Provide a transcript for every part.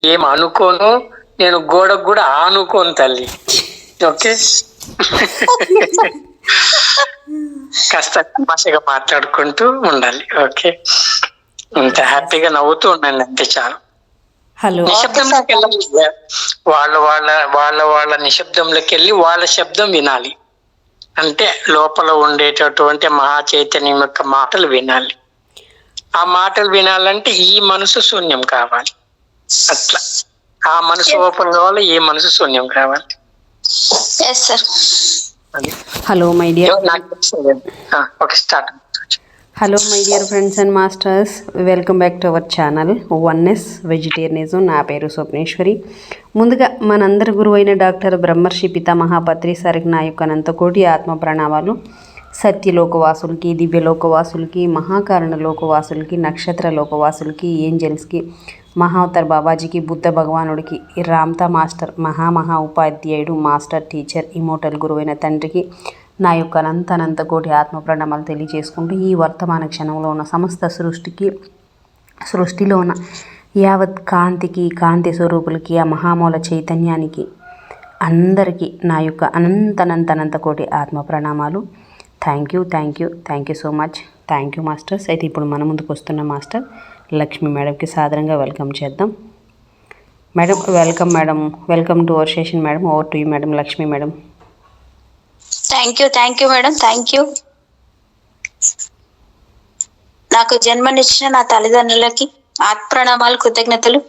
ఏం అనుకోను, నేను గోడకు కూడా ఆనుకోను తల్లి. ఓకే, కాస్త తమాషగా మాట్లాడుకుంటూ ఉండాలి. ఓకే, ఇంత హ్యాపీగా నవ్వుతూ ఉండండి, అంతే చాలు. హలో, నిశ్శబ్దంలోకి వెళ్ళాలి. వాళ్ళ వాళ్ళ వాళ్ళ వాళ్ళ నిశ్శబ్దంలోకి వెళ్ళి వాళ్ళ శబ్దం వినాలి. అంటే లోపల ఉండేటటువంటి మహా చైతన్యం యొక్క మాటలు వినాలి. ఆ మాటలు వినాలంటే ఈ మనసు శూన్యం కావాలి. అట్లా ఆ మనసు ఓపెన్ కావాలి, ఈ మనసు శూన్యం కావాలి. Hello my dear okay, start. Hello my dear friends and masters, welcome back to our channel oneness vegetarianism. నా పేరు స్వప్నేశ్వరి. ముందుగా మనందరి గురువు అయిన డాక్టర్ బ్రహ్మర్షి పితామహ పత్రి సారికి నా యొక్క అనంతకోటి ఆత్మ ప్రణామాలు. సత్యలోకవాసులకి, దివ్యలోకవాసులకి, మహాకారణ లోకవాసులకి, నక్షత్ర లోకవాసులకి, ఏంజల్స్కి, మహావతార్ బాబాజీకి, బుద్ధ భగవానుడికి, రామ్తా మాస్టర్, మహా ఉపాధ్యాయుడు, మాస్టర్, టీచర్, ఇమోటల్ గురువైన తండ్రికి నా యొక్క అనంత కోటి ఆత్మ ప్రణామాలు తెలియజేసుకుంటూ, ఈ వర్తమాన క్షణంలో ఉన్న సమస్త సృష్టిలో ఉన్న యావత్ కాంతికి, కాంతి స్వరూపులకి, ఆ మహామూల చైతన్యానికి అందరికీ నా యొక్క అనంత కోటి ఆత్మ ప్రణామాలు. Thank you so much. Thank you masters. అయితే ఇప్పుడు మన ముందుకు వస్తున్న మాస్టర్ లక్ష్మి మేడంకి సాదరంగా వెల్కమ్ చేద్దాం. Madam, welcome madam, welcome to our session madam. Over to you madam, Lakshmi madam. Thank you madam, thank you. నాకు జన్మనిచ్చిన నా తల్లిదండ్రులకి ఆత్మప్రణామాలు, కృతజ్ఞతలు.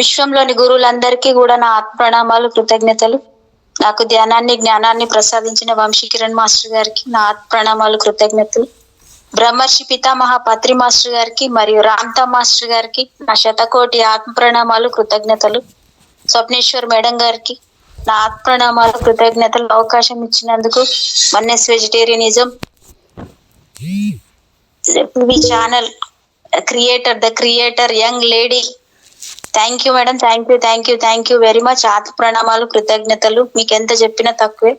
విశ్వంలోని గురువులందరికీ కూడా నా ఆత్మప్రణామాలు, కృతజ్ఞతలు. నాకు ధ్యానాన్ని, జ్ఞానాన్ని ప్రసాదించిన వంశీ కిరణ్ మాస్టర్ గారికి నా ఆత్మప్రణామాలు, కృతజ్ఞతలు. బ్రహ్మర్షి పితామహ పత్రి మాస్టర్ గారికి మరియు రామ్తా మాస్టర్ గారికి నా శతకోటి ఆత్మ ప్రణామాలు, కృతజ్ఞతలు. స్వప్నేశ్వర్ మేడం గారికి నా ఆత్మ ప్రణామాలు, కృతజ్ఞతలు. అవకాశం ఇచ్చినందుకు oneness vegetarianism channel creator young lady, thank you madam, thank you very much. ఆత్మ ప్రణామాలు, కృతజ్ఞతలు. మీకు ఎంత చెప్పినా తక్కువే.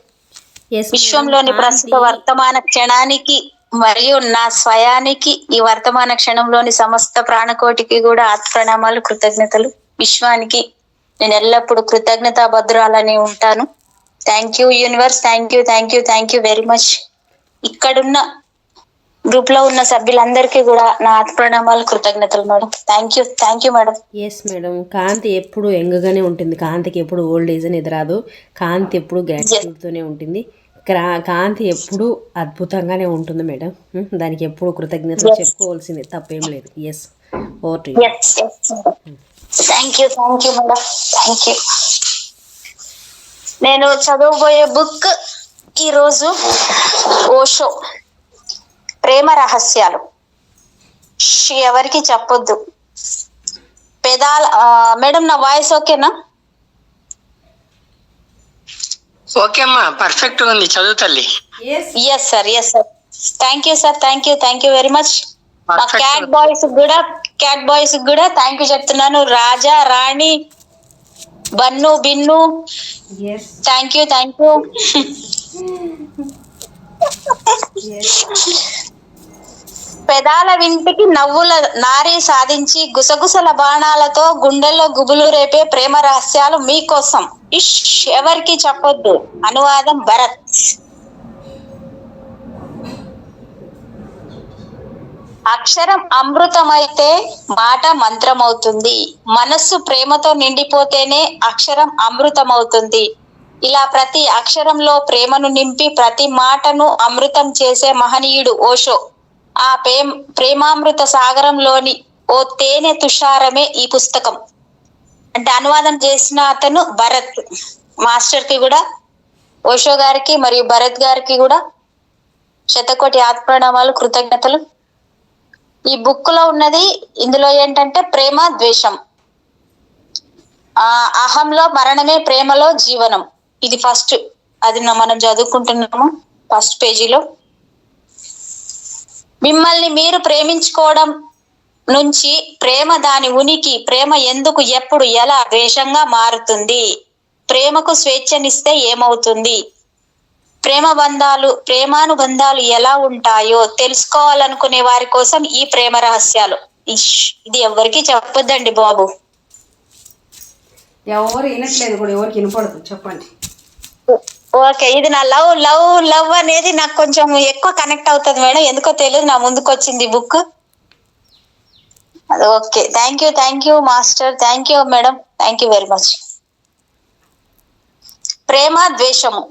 విశ్వంలోని ప్రస్తుత వర్తమాన క్షణానికి మరియు నా స్వయానికి, ఈ వర్తమాన క్షణంలోని సమస్త ప్రాణకోటికి కూడా ఆత్మ ప్రణామాలు, కృతజ్ఞతలు. విశ్వానికి నేను ఎల్లప్పుడూ కృతజ్ఞతా భద్రాలని ఉంటాను. Thank you universe, thank you very much. ఇక్కడున్న గ్రూప్ లో ఉన్న సభ్యులందరికీ కూడా నా ఆత్మ ప్రణామాలు, కృతజ్ఞతలు madam. Thank you madam. Yes madam, కాంతి ఎప్పుడు యంగ్గానే ఉంటుంది. కాంతికి ఎప్పుడు ఓల్డ్ ఏజ్ అనేది రాదు. కాంతి ఎప్పుడు గ్రాటిట్యూడ్తోనే ఉంటుంది. కాంతి ఎప్పుడు అద్భుతంగానే ఉంటుంది మేడం. దానికి ఎప్పుడు కృతజ్ఞతలు చెప్పుకోవాల్సింది, తప్పేం లేదు. Yes, over to you. Thank you madam, thank you. నేను చదవబోయే బుక్ ఈరోజు ఓషో ప్రేమ రహస్యాలు. ఎవరికి చెప్పొద్దు. పెదాల మేడం, నా వాయిస్ ఓకేనా? ఓకే అమ్మా, పర్ఫెక్ట్ ఉంది, చదువు తల్లి. Yes sir. Thank you sir, thank you very much. మా క్యాట్ బాయ్స్ కూడా థ్యాంక్ యూ చెప్తున్నాను. Raja, Rani, Bunny, Binnu, thank you. పెదాల వింటికి నవ్వుల నారీ సాధించి గుసగుసల బాణాలతో గుండెల్లో గుబులు రేపే ప్రేమ రహస్యాలు మీకోసం. ఎవరికి చెప్పొద్దు. అనువాదం భరత్. అక్షరం అమృతమైతే మాట మంత్రమవుతుంది. మనస్సు ప్రేమతో నిండిపోతేనే అక్షరం అమృతమవుతుంది. ఇలా ప్రతి అక్షరంలో ప్రేమను నింపి ప్రతి మాటను అమృతం చేసే మహనీయుడు ఓషో. ఆ ప్రేమామృత సాగరంలోని ఓ తేనె తుషారమే ఈ పుస్తకం. అంటే అనువాదం చేసిన అతను భరత్. మాస్టర్ కి కూడా, ఓషో గారికి మరియు భరత్ గారికి కూడా శతకోటి ఆత్మప్రణామాలు, కృతజ్ఞతలు. ఈ బుక్ లో ఉన్నది, ఇందులో ఏంటంటే ప్రేమ, ద్వేషం, అహంలో మరణమే, ప్రేమలో జీవనం. ఇది ఫస్ట్, అది మనం చదువుకుంటున్నాము ఫస్ట్ పేజీలో. మిమ్మల్ని మీరు ప్రేమించుకోవడం నుంచి ప్రేమ, దాని ఉనికి, ప్రేమ ఎందుకు, ఎప్పుడు, ఎలా ద్వేషంగా మారుతుంది, ప్రేమకు స్వేచ్ఛనిస్తే ఏమవుతుంది, ప్రేమానుబంధాలు ఎలా ఉంటాయో తెలుసుకోవాలనుకునే వారి కోసం ఈ ప్రేమ రహస్యాలు. ఇది ఎవరికి చెప్పొద్దండి బాబు. ఎవరు వినట్లేదు కూడా, ఎవరికి వినపడదు, చెప్పండి. ఓకే, ఇది నా లవ్ లవ్ లవ్ అనేది నాకు కొంచెం ఎక్కువ కనెక్ట్ అవుతుంది మేడం, ఎందుకో తెలియదు, నా ముందుకు వచ్చింది book. Okay, thank you master, thank you madam, thank you very much. ప్రేమ ద్వేషము.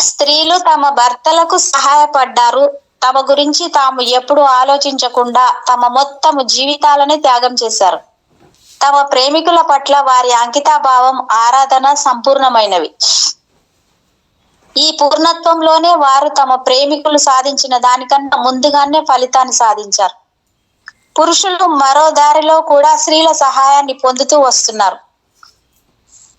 స్త్రీలు తమ భర్తలకు సహాయపడ్డారు, తమ గురించి తాము ఎప్పుడు ఆలోచించకుండా తమ మొత్తం జీవితాలని త్యాగం చేశారు. తమ ప్రేమికుల పట్ల వారి అంకితాభావం, ఆరాధన సంపూర్ణమైనవి. ఈ పూర్ణత్వంలోనే వారు తమ ప్రేమికులు సాధించిన దానికన్నా ముందుగానే ఫలితాన్ని సాధించారు. పురుషులు మరో దారిలో కూడా స్త్రీల సహాయాన్ని పొందుతూ వస్తున్నారు.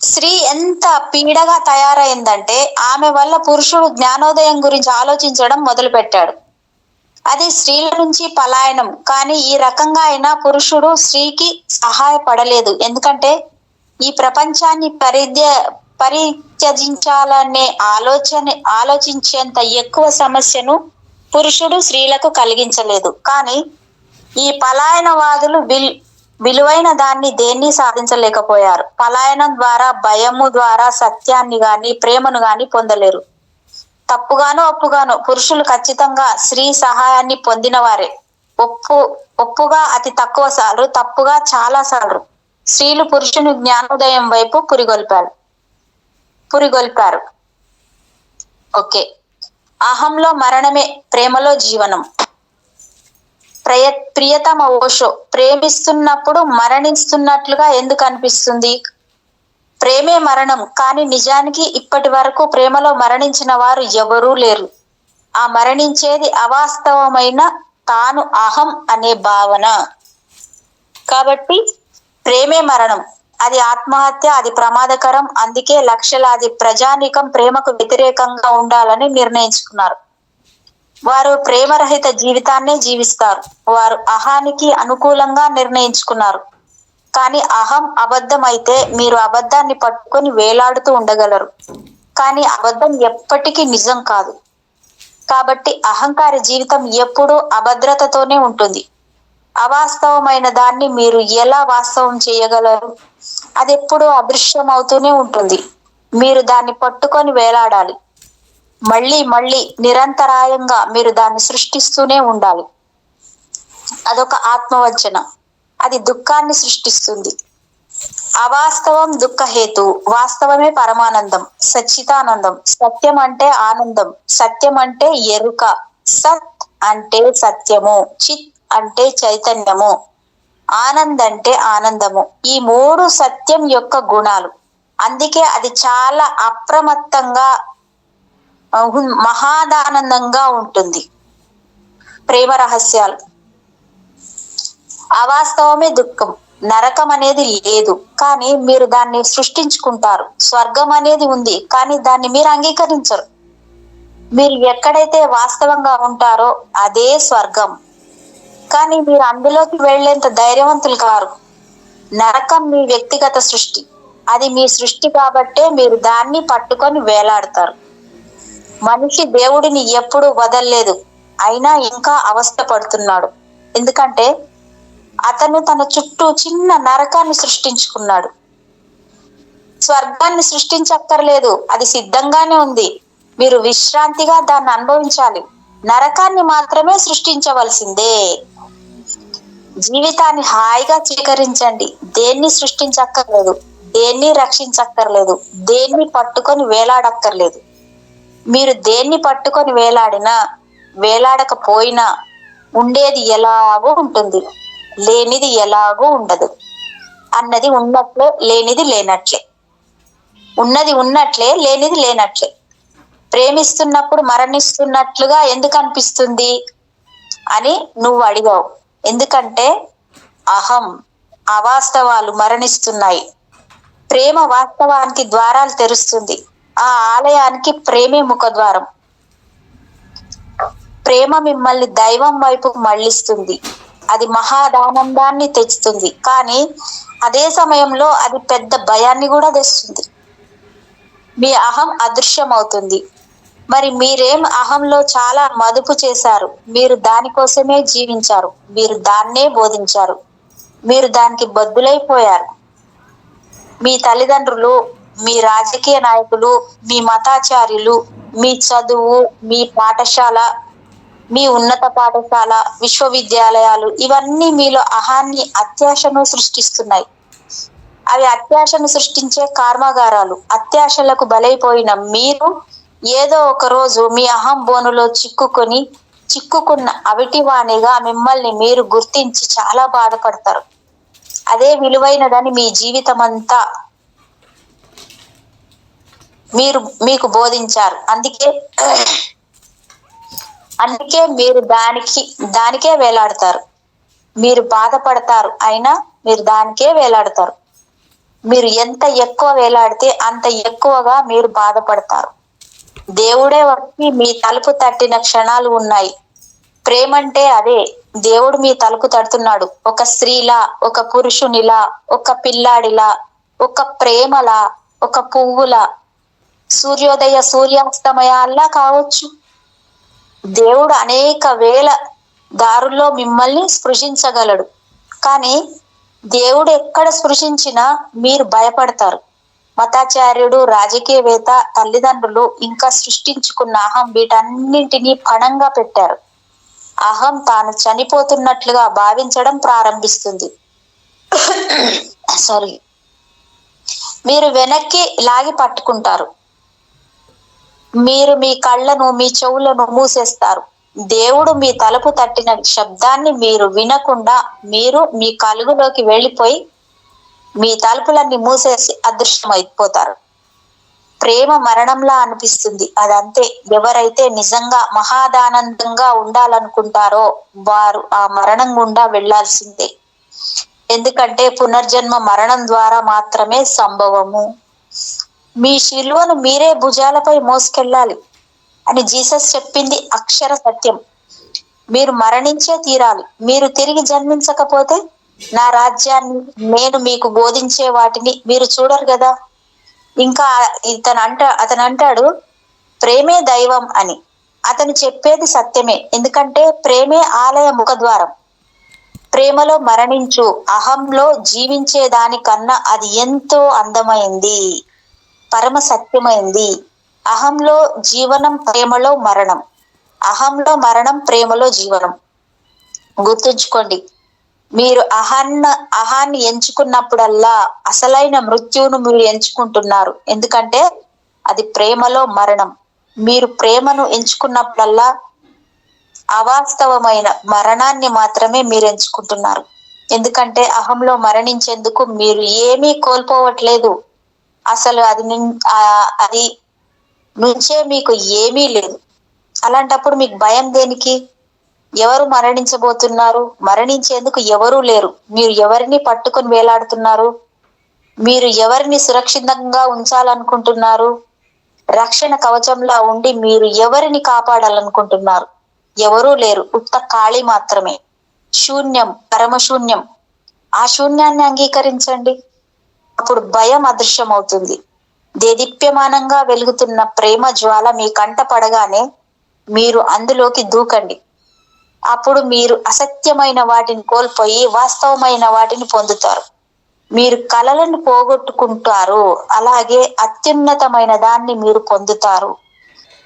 స్త్రీ ఎంత పీడగా తయారైందంటే ఆమె వల్ల పురుషుడు జ్ఞానోదయం గురించి ఆలోచించడం మొదలుపెట్టాడు. అది స్త్రీల నుంచి పలాయనం. కానీ ఈ రకంగా అయినా పురుషుడు స్త్రీకి సహాయపడలేదు. ఎందుకంటే ఈ ప్రపంచాన్ని పరిత్యజించాలనే ఆలోచించేంత ఎక్కువ సమస్యను పురుషుడు స్త్రీలకు కలిగించలేదు. కానీ ఈ పలాయనవాదులు విలువైన దాన్ని దేన్ని సాధించలేకపోయారు. పలాయనం ద్వారా, భయము ద్వారా సత్యాన్ని గాని ప్రేమను గాని పొందలేరు. తప్పుగానో ఒప్పుగానో పురుషులు ఖచ్చితంగా స్త్రీ సహాయాన్ని పొందిన వారే. ఒప్పుగా అతి తక్కువ సార్లు, తప్పుగా చాలా సార్లు స్త్రీలు పురుషుని జ్ఞానోదయం వైపు పురిగొల్పారు. ఓకే, అహంలో మరణమే, ప్రేమలో జీవనం. ప్రియతమ ఓషో, ప్రేమిస్తున్నప్పుడు మరణిస్తున్నట్లుగా ఎందుకు అనిపిస్తుంది? ప్రేమే మరణం. కానీ నిజానికి ఇప్పటి వరకు ప్రేమలో మరణించిన వారు ఎవరూ లేరు. ఆ మరణించేది అవాస్తవమైన తాను, అహం అనే భావన. కాబట్టి ప్రేమే మరణం. అది ఆత్మహత్య, అది ప్రమాదకరం. అందుకే లక్షలాది ప్రజానీకం ప్రేమకు వ్యతిరేకంగా ఉండాలని నిర్ణయించుకున్నారు. వారు ప్రేమరహిత జీవితాన్నే జీవిస్తారు. వారు అహానికి అనుకూలంగా నిర్ణయించుకున్నారు. కానీ అహం అబద్ధం అయితే మీరు అబద్ధాన్ని పట్టుకొని వేలాడుతూ ఉండగలరు. కానీ అబద్ధం ఎప్పటికీ నిజం కాదు. కాబట్టి అహంకార జీవితం ఎప్పుడూ అభద్రతతోనే ఉంటుంది. అవాస్తవమైన దాన్ని మీరు ఎలా వాస్తవం చేయగలరు? అది ఎప్పుడూ అదృశ్యమవుతూనే ఉంటుంది. మీరు దాన్ని పట్టుకొని వేలాడాలి. మళ్ళీ మళ్ళీ నిరంతరాయంగా మీరు దాన్ని సృష్టిస్తూనే ఉండాలి. అదొక ఆత్మవంచన. అది దుఃఖాన్ని సృష్టిస్తుంది. అవాస్తవం దుఃఖహేతు, వాస్తవమే పరమానందం, సచ్చితానందం. సత్యం అంటే ఆనందం, సత్యం అంటే ఎరుక, సత్ అంటే సత్యము, చిత్ అంటే చైతన్యము, ఆనంద్ అంటే ఆనందము. ఈ మూడు సత్యం యొక్క గుణాలు. అందుకే అది చాలా అప్రమత్తంగా, మహాదానందంగా ఉంటుంది. ప్రేమ రహస్యాలు. అవాస్తవమే దుఃఖం. నరకం అనేది లేదు, కానీ మీరు దాన్ని సృష్టించుకుంటారు. స్వర్గం అనేది ఉంది, కానీ దాన్ని మీరు అంగీకరించరు. మీరు ఎక్కడైతే వాస్తవంగా ఉంటారో అదే స్వర్గం, కానీ మీరు అందులోకి వెళ్లేంత ధైర్యవంతులు కారు. నరకం మీ వ్యక్తిగత సృష్టి. అది మీ సృష్టి కాబట్టే మీరు దాన్ని పట్టుకొని వేలాడతారు. మనిషి దేవుడిని ఎప్పుడూ వదల్లేదు, అయినా ఇంకా అవస్థ పడుతున్నాడు. ఎందుకంటే అతను తన చుట్టూ చిన్న నరకాన్ని సృష్టించుకున్నాడు. స్వర్గాన్ని సృష్టించక్కర్లేదు, అది సిద్ధంగానే ఉంది. మీరు విశ్రాంతిగా దాన్ని అనుభవించాలి. నరకాన్ని మాత్రమే సృష్టించవలసిందే. జీవితాన్ని హాయిగా స్వీకరించండి. దేన్ని సృష్టించక్కర్లేదు, దేన్ని రక్షించక్కర్లేదు, దేన్ని పట్టుకొని వేలాడక్కర్లేదు. మీరు దేన్ని పట్టుకొని వేలాడినా వేలాడకపోయినా ఉండేది ఎలాగో ఉంటుంది, లేనిది ఎలాగో ఉండదు. అన్నది ఉన్నట్లే, లేనిది లేనట్లే. ఉన్నది ఉన్నట్లే, లేనిది లేనట్లే. ప్రేమిస్తున్నప్పుడు మరణిస్తున్నట్లుగా ఎందుకు అనిపిస్తుంది అని నువ్వు అడిగావు. ఎందుకంటే అహం, అవాస్తవాలు మరణిస్తున్నాయి. ప్రేమ వాస్తవానికి ద్వారాలు తెరుస్తుంది. ఆ ఆలయానికి ప్రేమే ముఖద్వారం. ప్రేమ మిమ్మల్ని దైవం వైపు మళ్ళిస్తుంది. అది మహాదానందాన్ని తెస్తుంది. కానీ అదే సమయంలో అది పెద్ద భయాన్ని కూడా తెస్తుంది. మీ అహం అదృశ్యమవుతుంది. మరి మీరేం అహంలో చాలా మదుపు చేశారు. మీరు దానికోసమే జీవించారు. మీరు దాన్నే బోధించారు. మీరు దానికి బద్దులైపోయారు. మీ తల్లిదండ్రులు, మీ రాజకీయ నాయకులు, మీ మతాచార్యులు, మీ చదువు, మీ పాఠశాల, మీ ఉన్నత పాఠశాల, విశ్వవిద్యాలయాలు ఇవన్నీ మీలో అహాన్ని, అత్యాశను సృష్టిస్తున్నాయి. అవి అత్యాశను సృష్టించే కర్మాగారాలు. అత్యాశలకు బలైపోయిన మీరు ఏదో ఒక రోజు మీ అహం బోనులో చిక్కుకున్న అవిటివాణిగా మిమ్మల్ని మీరు గుర్తించి చాలా బాధపడతారు. అదే విలువైనదని మీ జీవితం అంతా మీకు బోధించారు. అందుకే మీరు దానికే వేలాడతారు. మీరు బాధపడతారు, అయినా మీరు దానికే వేలాడతారు. మీరు ఎంత ఎక్కువ వేలాడితే అంత ఎక్కువగా మీరు బాధపడతారు. దేవుడే వచ్చి మీ తలుపు తట్టిన క్షణాలు ఉన్నాయి. ప్రేమంటే అదే. దేవుడు మీ తలుపు తడుతున్నాడు. ఒక స్త్రీలా, ఒక పురుషునిలా, ఒక పిల్లాడిలా, ఒక ప్రేమలా, ఒక పువ్వులా, సూర్యోదయ సూర్యాస్తమయాల్లా కావచ్చు. దేవుడు అనేక వేల దారుల్లో మిమ్మల్ని స్పృశించగలడు. కానీ దేవుడు ఎక్కడ స్పృశించినా మీరు భయపడతారు. మతాచార్యుడు, రాజకీయవేత్త, తల్లిదండ్రులు, ఇంకా సృష్టించుకున్న అహం వీటన్నింటినీ పణంగా పెట్టారు. అహం తాను చనిపోతున్నట్లుగా భావించడం ప్రారంభిస్తుంది. సారీ. మీరు వెనక్కి లాగి పట్టుకుంటారు. మీరు మీ కళ్ళను, మీ చెవులను మూసేస్తారు. దేవుడు మీ తలుపు తట్టిన శబ్దాన్ని మీరు వినకుండా మీరు మీ కలుగులోకి వెళ్ళిపోయి మీ తలుపులన్నీ మూసేసి అదృశ్యమైపోతారు. ప్రేమ మరణంలా అనిపిస్తుంది. అదంతే. ఎవరైతే నిజంగా మహాదానందంగా ఉండాలనుకుంటారో వారు ఆ మరణం గుండా వెళ్లాల్సిందే. ఎందుకంటే పునర్జన్మ మరణం ద్వారా మాత్రమే సంభవము. మీ శిలువను మీరే భుజాలపై మోసుకెళ్ళాలి అని జీసస్ చెప్పింది అక్షర సత్యం. మీరు మరణించే తీరాలి. మీరు తిరిగి జన్మించకపోతే నా రాజ్యాన్ని, నేను మీకు బోధించే వాటిని మీరు చూడరు కదా. ఇంకా అతను అంటాడు ప్రేమే దైవం అని. అతను చెప్పేది సత్యమే. ఎందుకంటే ప్రేమే ఆలయ ముఖద్వారం. ప్రేమలో మరణించు, అహంలో జీవించే దానికన్నా అది ఎంతో అందమైంది, పరమ సత్యమైంది. అహంలో జీవనం, ప్రేమలో మరణం. అహంలో మరణం, ప్రేమలో జీవనం. గుర్తుంచుకోండి. మీరు అహాన్ని ఎంచుకున్నప్పుడల్లా అసలైన మృత్యువును మీరు ఎంచుకుంటున్నారు. ఎందుకంటే అది ప్రేమలో మరణం. మీరు ప్రేమను ఎంచుకున్నప్పుడల్లా అవాస్తవమైన మరణాన్ని మాత్రమే మీరు ఎంచుకుంటున్నారు. ఎందుకంటే అహంలో మరణించేందుకు మీరు ఏమీ కోల్పోవట్లేదు. అసలు అది నుంచే మీకు ఏమీ లేదు. అలాంటప్పుడు మీకు భయం దేనికి? ఎవరు మరణించబోతున్నారు? మరణించేందుకు ఎవరూ లేరు. మీరు ఎవరిని పట్టుకొని వేలాడుతున్నారు? మీరు ఎవరిని సురక్షితంగా ఉంచాలనుకుంటున్నారు? రక్షణ కవచంలా ఉండి మీరు ఎవరిని కాపాడాలనుకుంటున్నారు? ఎవరూ లేరు. ఉత్త ఖాళీ మాత్రమే. శూన్యం, పరమశూన్యం. ఆ శూన్యాన్ని అంగీకరించండి. అప్పుడు భయం అదృశ్యమవుతుంది. దేదీప్యమానంగా వెలుగుతున్న ప్రేమ జ్వాల మీ కంట పడగానే మీరు అందులోకి దూకండి. అప్పుడు మీరు అసత్యమైన వాటిని కోల్పోయి వాస్తవమైన వాటిని పొందుతారు. మీరు కలలను పోగొట్టుకుంటారు, అలాగే అత్యున్నతమైన దాన్ని మీరు పొందుతారు.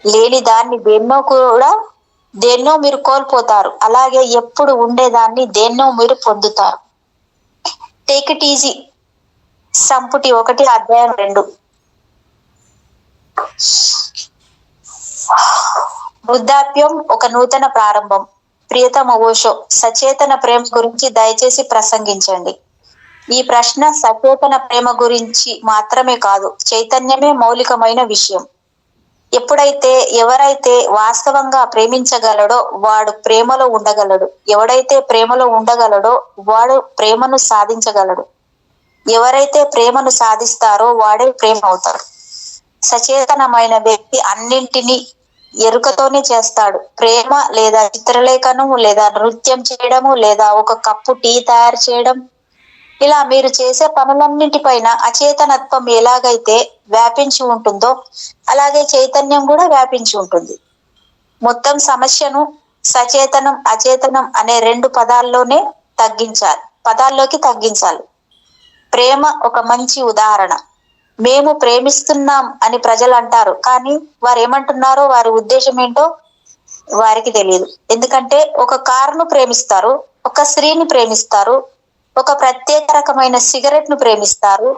లేని దాన్ని దేన్నో మీరు కోల్పోతారు, అలాగే ఎప్పుడు ఉండేదాన్ని దేన్నో మీరు పొందుతారు. Take it easy. సంపుటి 1 అధ్యాయం 2. వృద్ధాప్యం ఒక నూతన ప్రారంభం. ప్రియతమ ఓషో, సచేతన ప్రేమ గురించి దయచేసి ప్రసంగించండి. ఈ ప్రశ్న సచేతన ప్రేమ గురించి మాత్రమే కాదు, చైతన్యమే మౌలికమైన విషయం. ఎవరైతే వాస్తవంగా ప్రేమించగలడో వాడు ప్రేమలో ఉండగలడు. ఎవడైతే ప్రేమలో ఉండగలడో వాడు ప్రేమను సాధించగలడు. ఎవరైతే ప్రేమను సాధిస్తారో వాడే ప్రేమ అవుతాడు. సచేతనమైన వ్యక్తి అన్నింటినీ ఎరుకతోనే చేస్తాడు. ప్రేమ లేదా చిత్రలేఖనం లేదా నృత్యం చేయడము లేదా ఒక కప్పు టీ తయారు చేయడం, ఇలా మీరు చేసే పనులన్నింటిపైన అచేతనత్వం ఎలాగైతే వ్యాపించి ఉంటుందో అలాగే చైతన్యం కూడా వ్యాపించి ఉంటుంది. మొత్తం సమస్యను సచేతనం, అచేతనం అనే 2 పదాల్లోకి తగ్గించాలి. ప్రేమ ఒక మంచి ఉదాహరణ. మేము ప్రేమిస్తున్నాం అని ప్రజలు అంటారు, కానీ వారు ఏమంటున్నారో వారి ఉద్దేశం ఏంటో వారికి తెలియదు. ఎందుకంటే ఒక కారును ప్రేమిస్తారు, ఒక స్త్రీని ప్రేమిస్తారు, ఒక ప్రత్యేక రకమైన సిగరెట్ ను ప్రేమిస్తారు,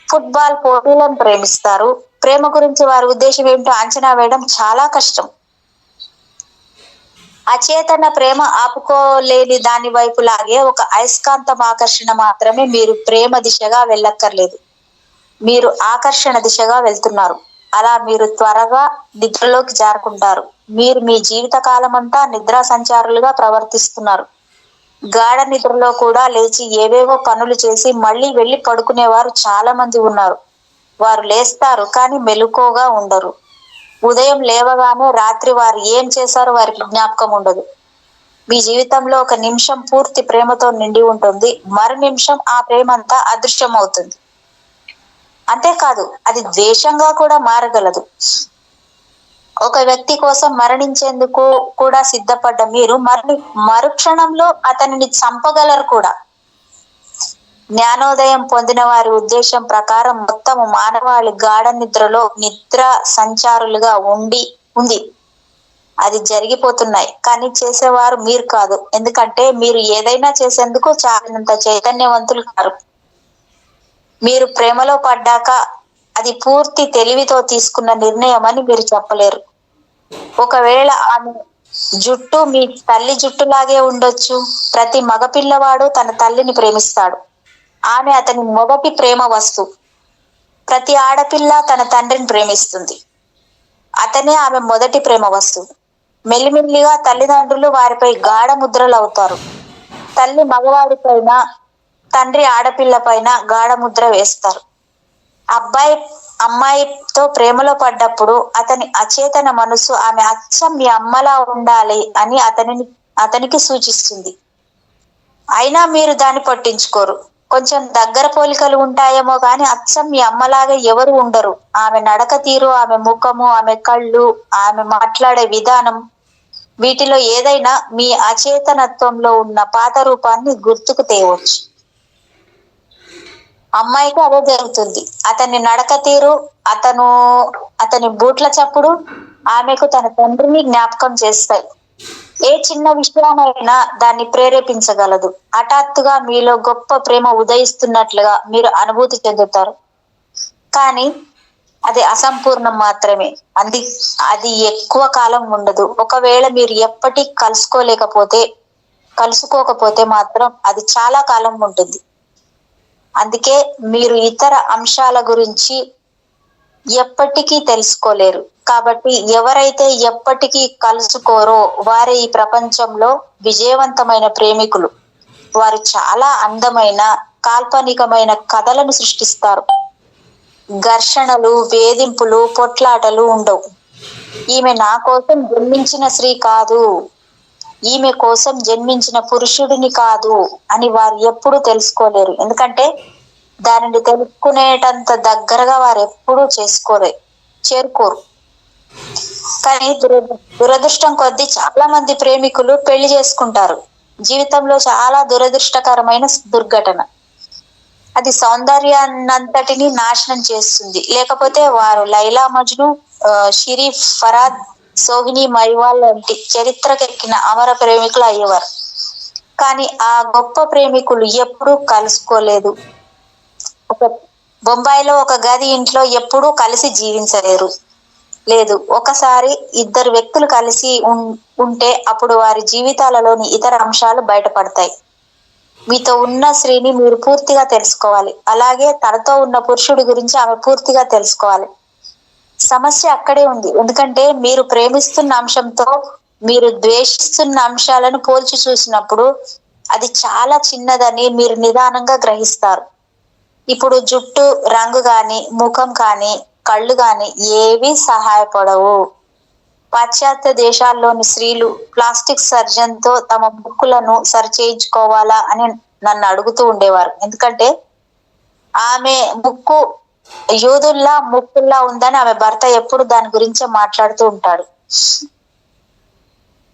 ఫుట్బాల్ పోటీలను ప్రేమిస్తారు. ప్రేమ గురించి వారి ఉద్దేశం ఏమిటో అంచనా వేయడం చాలా కష్టం. అచేతన ప్రేమ ఆపుకోలేని దాని వైపు లాగే ఒక అయస్కాంతం ఆకర్షణ మాత్రమే. మీరు ప్రేమ దిశగా వెళ్ళక్కర్లేదు, మీరు ఆకర్షణ దిశగా వెళ్తున్నారు. అలా మీరు త్వరగా నిద్రలోకి జారుకుంటారు. మీరు మీ జీవిత కాలం అంతా నిద్రా సంచారులుగా ప్రవర్తిస్తున్నారు. గాఢ నిద్రలో కూడా లేచి ఏవేవో పనులు చేసి మళ్ళీ వెళ్లి పడుకునేవారు చాలా మంది ఉన్నారు. వారు లేస్తారు కానీ మెలకువగా ఉండరు. ఉదయం లేవగానే రాత్రి వారు ఏం చేశారో వారికి జ్ఞాపకం ఉండదు. మీ జీవితంలో ఒక నిమిషం పూర్తి ప్రేమతో నిండి ఉంటుంది, మరు నిమిషం ఆ ప్రేమ అంతా అదృశ్యం అవుతుంది. అంతేకాదు, అది ద్వేషంగా కూడా మారగలదు. ఒక వ్యక్తి కోసం మరణించేందుకు కూడా సిద్ధపడ్డ మీరు మరుక్షణంలో అతనిని చంపగలరు కూడా. జ్ఞానోదయం పొందిన వారి ఉద్దేశం ప్రకారం మొత్తము మానవాళి గాఢ నిద్రలో నిద్ర సంచారులుగా ఉంది. అది జరిగిపోతున్నాయి, కానీ చేసేవారు మీరు కాదు. ఎందుకంటే మీరు ఏదైనా చేసేందుకు చాలినంత చైతన్యవంతులు కారు. మీరు ప్రేమలో పడ్డాక అది పూర్తి తెలివితో తీసుకున్న నిర్ణయం అని మీరు చెప్పలేరు. ఒకవేళ ఆమె జుట్టు మీ తల్లి జుట్టులాగే ఉండొచ్చు. ప్రతి మగపిల్లవాడు తన తల్లిని ప్రేమిస్తాడు, ఆమె అతని మొదటి ప్రేమ వస్తువు. ప్రతి ఆడపిల్ల తన తండ్రిని ప్రేమిస్తుంది, అతనే ఆమె మొదటి ప్రేమ వస్తువు. మెల్లిమెల్లిగా తల్లిదండ్రులు వారిపై గాఢ ముద్రలు అవుతారు. తల్లి మగవాడి పైన, తండ్రి ఆడపిల్ల పైన గాఢ ముద్ర వేస్తారు. అబ్బాయి అమ్మాయితో ప్రేమలో పడ్డప్పుడు అతని అచేతన మనసు ఆమె అచ్చం మీ అమ్మలా ఉండాలి అని అతనికి సూచిస్తుంది. అయినా మీరు దాన్ని పట్టించుకోరు. కొంచెం దగ్గర పోలికలు ఉంటాయేమో కానీ అచ్చం మీ అమ్మలాగా ఎవరు ఉండరు. ఆమె నడక తీరు, ఆమె ముఖము, ఆమె కళ్ళు, ఆమె మాట్లాడే విధానం, వీటిలో ఏదైనా మీ అచేతనత్వంలో ఉన్న పాత రూపాన్ని గుర్తుకు తేవచ్చు. అమ్మాయికి అదే జరుగుతుంది. అతని నడక తీరు, అతని బూట్ల చప్పుడు ఆమెకు తన తండ్రిని జ్ఞాపకం చేస్తాయి. ఏ చిన్న విషయానైనా దాన్ని ప్రేరేపించగలదు. హఠాత్తుగా మీలో గొప్ప ప్రేమ ఉదయిస్తున్నట్లుగా మీరు అనుభూతి చెందుతారు, కానీ అది అసంపూర్ణం మాత్రమే. అది ఎక్కువ కాలం ఉండదు. ఒకవేళ మీరు ఎప్పటికీ కలుసుకోకపోతే మాత్రం అది చాలా కాలం ఉంటుంది. అందుకే మీరు ఇతర అంశాల గురించి ఎప్పటికీ తెలుసుకోలేరు. కాబట్టి ఎవరైతే ఎప్పటికీ కలుసుకోరో వారే ఈ ప్రపంచంలో విజయవంతమైన ప్రేమికులు. వారు చాలా అందమైన కాల్పనికమైన కథలను సృష్టిస్తారు. ఘర్షణలు, వేధింపులు, పొట్లాటలు ఉండవు. ఈమె నా కోసం జన్మించిన స్త్రీ కాదు, ఈమె కోసం జన్మించిన పురుషుడిని కాదు అని వారు ఎప్పుడూ తెలుసుకోలేరు. ఎందుకంటే దానిని తెలుసుకునేటంత దగ్గరగా వారు ఎప్పుడూ చేరుకోరు. కానీ దురదృష్టం కొద్దీ చాలా మంది ప్రేమికులు పెళ్లి చేసుకుంటారు. జీవితంలో చాలా దురదృష్టకరమైన దుర్ఘటన. అది సౌందర్యాన్నంతటిని నాశనం చేస్తుంది. లేకపోతే వారు లైలా మజ్ను, షరీఫ్ ఫరాద్, సోహిని మైవాల్ వంటి చరిత్రకెక్కిన అమర ప్రేమికులు అయ్యేవారు. కానీ ఆ గొప్ప ప్రేమికులు ఎప్పుడూ కలుసుకోలేదు. బొంబాయిలో ఒక గది ఇంట్లో ఎప్పుడూ కలిసి జీవించలేరు. లేదు, ఒకసారి ఇద్దరు వ్యక్తులు కలిసి ఉంటే అప్పుడు వారి జీవితాలలోని ఇతర అంశాలు బయటపడతాయి. మీతో ఉన్న స్త్రీని మీరు పూర్తిగా తెలుసుకోవాలి, అలాగే తనతో ఉన్న పురుషుడి గురించి ఆమె పూర్తిగా తెలుసుకోవాలి. సమస్య అక్కడే ఉంది. ఎందుకంటే మీరు ప్రేమిస్తున్న అంశంతో మీరు ద్వేషిస్తున్న అంశాలను పోల్చి చూసినప్పుడు అది చాలా చిన్నదని మీరు నిదానంగా గ్రహిస్తారు. ఇప్పుడు జుట్టు రంగు గాని, ముఖం కానీ, కళ్ళు గాని ఏవి సహాయపడవు. పాశ్చాత్య దేశాల్లోని స్త్రీలు ప్లాస్టిక్ సర్జన్ తో తమ ముక్కులను సరిచేయించుకోవాలా అని నన్ను అడుగుతూ ఉండేవారు. ఎందుకంటే ఆమె ముక్కు యూదుల్లా ముక్కుల్లా ఉందని ఆమె భర్త ఎప్పుడు దాని గురించే మాట్లాడుతూ ఉంటాడు.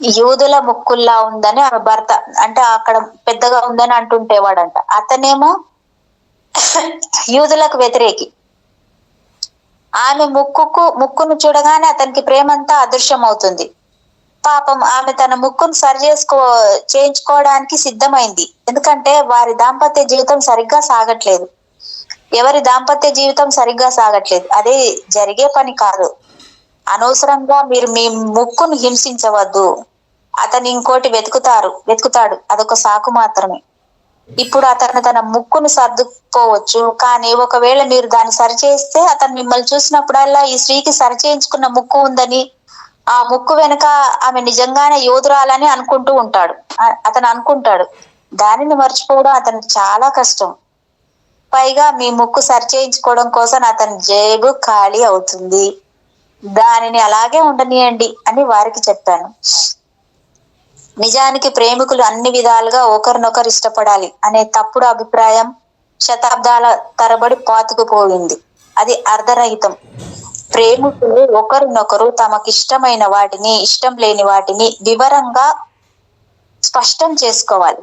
యూదుల ముక్కుల్లా ఉందని ఆమె భర్త, అంటే అక్కడ పెద్దగా ఉందని అంటుంటేవాడంట. అతనేమో యూదులకు వ్యతిరేకి. ఆమె ముక్కును చూడగానే అతనికి ప్రేమంతా అదృశ్యం అవుతుంది. పాపం ఆమె తన ముక్కును చేయించుకోవడానికి సిద్ధమైంది. ఎందుకంటే వారి దాంపత్య జీవితం సరిగ్గా సాగట్లేదు. ఎవరి దాంపత్య జీవితం సరిగ్గా సాగట్లేదు, అది జరిగే పని కాదు. అనవసరంగా మీరు మీ ముక్కును హింసించవద్దు. అతను ఇంకోటి వెతుకుతాడు, అదొక సాకు మాత్రమే. ఇప్పుడు అతను తన ముక్కును సర్దుకోవచ్చు, కానీ ఒకవేళ మీరు దాన్ని సరిచేస్తే అతను మిమ్మల్ని చూసినప్పుడల్లా ఈ స్త్రీకి సరిచేయించుకున్న ముక్కు ఉందని, ఆ ముక్కు వెనుక ఆమె నిజంగానే యోధురాలని అతను అనుకుంటాడు. దానిని మర్చిపోవడం అతనికి చాలా కష్టం. పైగా మీ ముక్కు సరిచేయించుకోవడం కోసం అతని జేబు ఖాళీ అవుతుంది. దానిని అలాగే ఉండనియండి అని వారికి చెప్పాను. నిజానికి ప్రేమికులు అన్ని విధాలుగా ఒకరినొకరు ఇష్టపడాలి అనే తప్పుడు అభిప్రాయం శతాబ్దాల తరబడి పాతుకుపోయింది. అది అర్ధరహితం. ప్రేమికులు ఒకరినొకరు తమకిష్టమైన వాటిని, ఇష్టం లేని వాటిని వివరంగా స్పష్టం చేసుకోవాలి.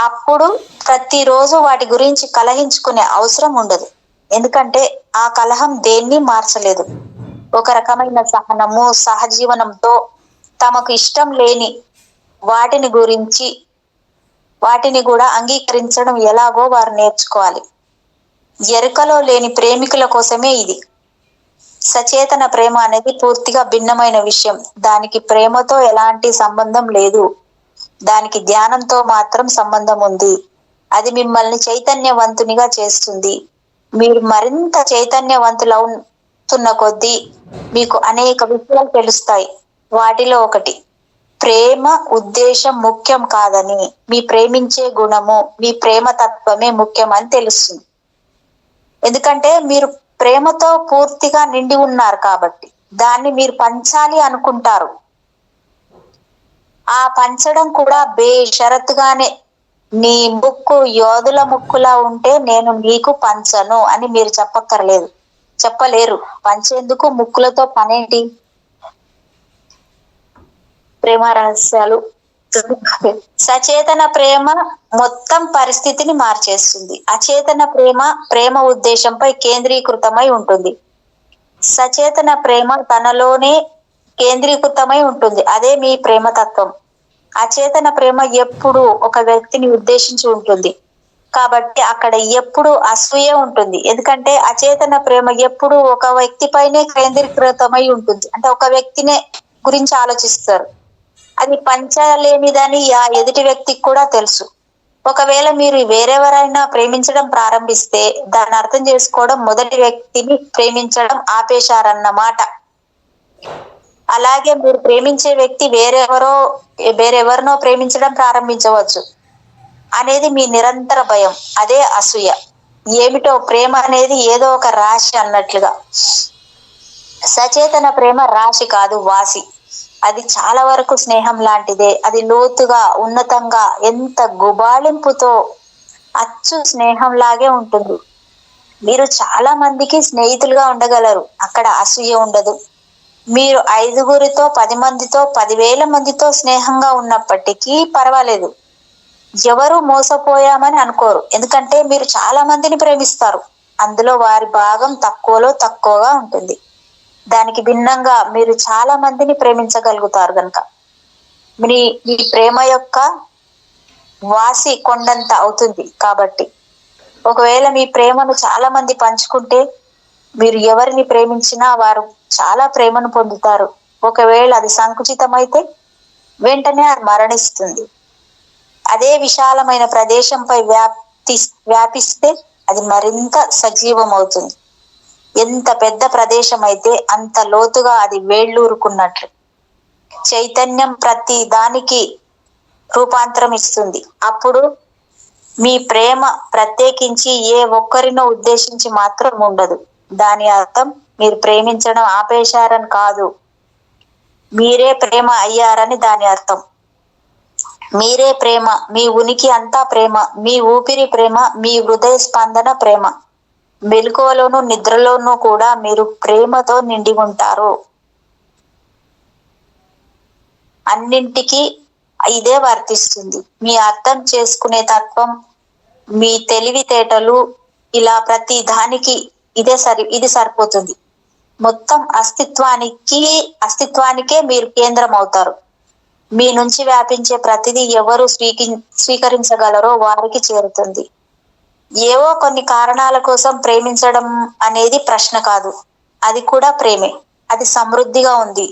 అప్పుడు ప్రతిరోజు వాటి గురించి కలహించుకునే అవసరం ఉండదు. ఎందుకంటే ఆ కలహం దేన్ని మార్చలేదు. ఒక రకమైన సహనము, సహజీవనంతో తమకు ఇష్టం లేని వాటిని కూడా అంగీకరించడం ఎలాగో వారు నేర్చుకోవాలి. ఎరుకలో లేని ప్రేమికుల కోసమే ఇది. సచేతన ప్రేమ అనేది పూర్తిగా భిన్నమైన విషయం. దానికి ప్రేమతో ఎలాంటి సంబంధం లేదు. దానికి ధ్యానంతో మాత్రం సంబంధం ఉంది. అది మిమ్మల్ని చైతన్యవంతునిగా చేస్తుంది. మీరు మరింత చైతన్యవంతులవుతున్న కొద్దీ మీకు అనేక విషయాలు తెలుస్తాయి. వాటిలో ఒకటి, ప్రేమ ఉద్దేశం ముఖ్యం కాదని, మీ ప్రేమించే గుణము, మీ ప్రేమ తత్వమే ముఖ్యం అని తెలుస్తుంది. ఎందుకంటే మీరు ప్రేమతో పూర్తిగా నిండి ఉన్నారు కాబట్టి దాన్ని మీరు పంచాలి అనుకుంటారు. ఆ పంచడం కూడా బేషరతుగానే. నీ ముక్కు యోధుల ముక్కులా ఉంటే నేను నీకు పంచను అని మీరు చెప్పలేరు. పంచేందుకు ముక్కులతో పనేంటి? ప్రేమ రహస్యాలు. సచేతన ప్రేమ మొత్తం పరిస్థితిని మార్చేస్తుంది. అచేతన ప్రేమ ఉద్దేశంపై కేంద్రీకృతమై ఉంటుంది. సచేతన ప్రేమ తనలోనే కేంద్రీకృతమై ఉంటుంది. అదే మీ ప్రేమతత్వం. అచేతన ప్రేమ ఎప్పుడు ఒక వ్యక్తిని ఉద్దేశించి ఉంటుంది కాబట్టి అక్కడ ఎప్పుడు అసూయ ఉంటుంది. ఎందుకంటే అచేతన ప్రేమ ఎప్పుడు ఒక వ్యక్తి పైనే కేంద్రీకృతమై ఉంటుంది. అంటే ఒక వ్యక్తినే గురించి ఆలోచిస్తారు. అది పంచలేనిదని ఆ ఎదుటి వ్యక్తికి కూడా తెలుసు. ఒకవేళ మీరు వేరెవరైనా ప్రేమించడం ప్రారంభిస్తే దాన్ని అర్థం చేసుకోవడం మొదటి వ్యక్తిని ప్రేమించడం ఆపేశారన్నమాట. అలాగే మీరు ప్రేమించే వ్యక్తి వేరెవరినో ప్రేమించడం ప్రారంభించవచ్చు అనేది మీ నిరంతర భయం. అదే అసూయ. ఏమిటో ప్రేమ అనేది ఏదో ఒక రాశి అన్నట్లుగా. సచేతన ప్రేమ రాశి కాదు, వాసి. అది చాలా వరకు స్నేహం లాంటిదే. అది లోతుగా, ఉన్నతంగా, ఎంత గుబాళింపుతో అచ్చు స్నేహంలాగే ఉంటుంది. మీరు చాలా మందికి స్నేహితులుగా ఉండగలరు, అక్కడ అసూయ ఉండదు. మీరు 5గురితో, 10 మందితో, 10,000 మందితో స్నేహంగా ఉన్నప్పటికీ పర్వాలేదు. ఎవరు మోసపోయామని అనుకోరు. ఎందుకంటే మీరు చాలా మందిని ప్రేమిస్తారు. అందులో వారి భాగం తక్కువగా ఉంటుంది. దానికి భిన్నంగా మీరు చాలా మందిని ప్రేమించగలుగుతారు కనుక మీ ప్రేమ యొక్క వాసి కొండంత అవుతుంది. కాబట్టి ఒకవేళ మీ ప్రేమను చాలా మంది పంచుకుంటే మీరు ఎవరిని ప్రేమించినా వారు చాలా ప్రేమను పొందుతారు. ఒకవేళ అది సంకుచితమైతే వెంటనే అది మరణిస్తుంది. అదే విశాలమైన ప్రదేశంపై వ్యాపిస్తే అది మరింత సజీవం అవుతుంది. ఎంత పెద్ద ప్రదేశం అయితే అంత లోతుగా అది వేళ్ళూరుకున్నట్లు. చైతన్యం ప్రతి దానికి రూపాంతరం ఇస్తుంది. అప్పుడు మీ ప్రేమ ప్రత్యేకించి ఏ ఒక్కరినో ఉద్దేశించి మాత్రం ఉండదు. దాని అర్థం మీరు ప్రేమించడం ఆపేశారని కాదు, మీరే ప్రేమ అయ్యారని దాని అర్థం. మీరే ప్రేమ, మీ ఉనికి అంతా ప్రేమ, మీ ఊపిరి ప్రేమ, మీ హృదయ స్పందన ప్రేమ. మెలకువలోనూ నిద్రలోనూ కూడా మీరు ప్రేమతో నిండి ఉంటారు. అన్నింటికీ ఇదే వర్తిస్తుంది. మీ అర్థం చేసుకునే తత్వం, మీ తెలివితేటలు, ఇలా ప్రతి దానికి ఇది సరిపోతుంది. మొత్తం అస్తిత్వానికే మీరు కేంద్రం అవుతారు. మీ నుంచి వ్యాపించే ప్రతిదీ ఎవరు స్వీకరించగలరో వారికి చేరుతుంది. ఏవో కొన్ని కారణాల కోసం ప్రేమించడం అనేది ప్రశ్న కాదు. అది కూడా ప్రేమే. అది సమృద్ధిగా ఉంది.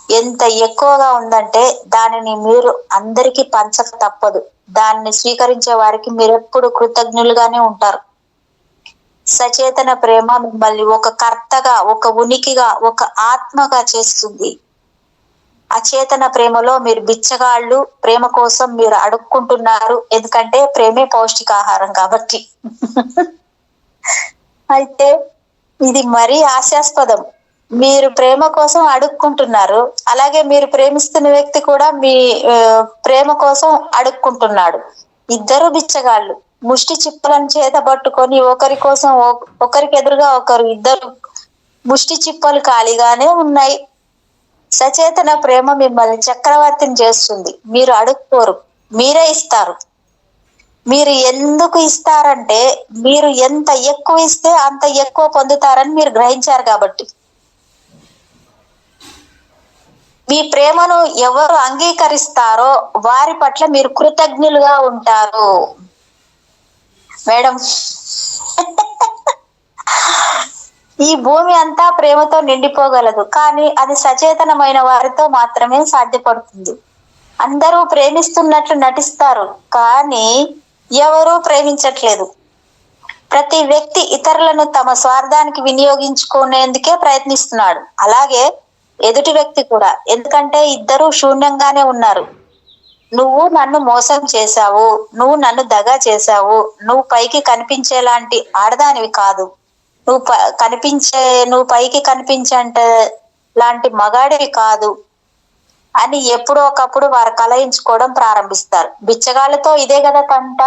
ఎంత ఎక్కువగా ఉందంటే దానిని మీరు అందరికీ పంచక తప్పదు. దాన్ని స్వీకరించే వారికి మీరెప్పుడు కృతజ్ఞులుగానే ఉంటారు. సచేతన ప్రేమ మిమ్మల్ని ఒక కర్తగా, ఒక ఉనికిగా, ఒక ఆత్మగా చేస్తుంది. అచేతన ప్రేమలో మీరు బిచ్చగాళ్ళు. ప్రేమ కోసం మీరు అడుక్కుంటున్నారు. ఎందుకంటే ప్రేమే పౌష్టికాహారం కాబట్టి. అయితే ఇది మరీ హాస్యాస్పదం. మీరు ప్రేమ కోసం అడుక్కుంటున్నారు, అలాగే మీరు ప్రేమిస్తున్న వ్యక్తి కూడా మీ ప్రేమ కోసం అడుక్కుంటున్నాడు. ఇద్దరు బిచ్చగాళ్ళు. ముష్టి చిప్పలను చేత పట్టుకొని ఒకరికి ఎదురుగా ఒకరు, ఇద్దరు ముష్టి చిప్పలు ఖాళీగానే ఉన్నాయి. సచేతన ప్రేమ మిమ్మల్ని చక్రవర్తిని చేస్తుంది. మీరు అడుక్కోరు, మీరే ఇస్తారు. మీరు ఎందుకు ఇస్తారంటే మీరు ఎంత ఎక్కువ ఇస్తే అంత ఎక్కువ పొందుతారని మీరు గ్రహించారు కాబట్టి. మీ ప్రేమను ఎవరు అంగీకరిస్తారో వారి పట్ల మీరు కృతజ్ఞులుగా ఉంటారు. మేడం, ఈ భూమి అంతా ప్రేమతో నిండిపోగలదు, కానీ అది సచేతనమైన వారితో మాత్రమే సాధ్యపడుతుంది. అందరూ ప్రేమిస్తున్నట్లు నటిస్తారు, కానీ ఎవరూ ప్రేమించట్లేదు. ప్రతి వ్యక్తి ఇతరులను తమ స్వార్థానికి వినియోగించుకునేందుకే ప్రయత్నిస్తున్నాడు. అలాగే ఎదుటి వ్యక్తి కూడా. ఎందుకంటే ఇద్దరూ శూన్యంగానే ఉన్నారు. నువ్వు నన్ను మోసం చేశావు, నువ్వు నన్ను దగా చేశావు, నువ్వు పైకి కనిపించేలాంటి ఆడదానివి కాదు, నువ్వు పైకి కనిపించే లాంటి మగాడివి కాదు అని ఎప్పుడో ఒకప్పుడు వారు కలయించుకోవడం ప్రారంభిస్తారు. బిచ్చగాళ్ళతో ఇదే కదా తంట.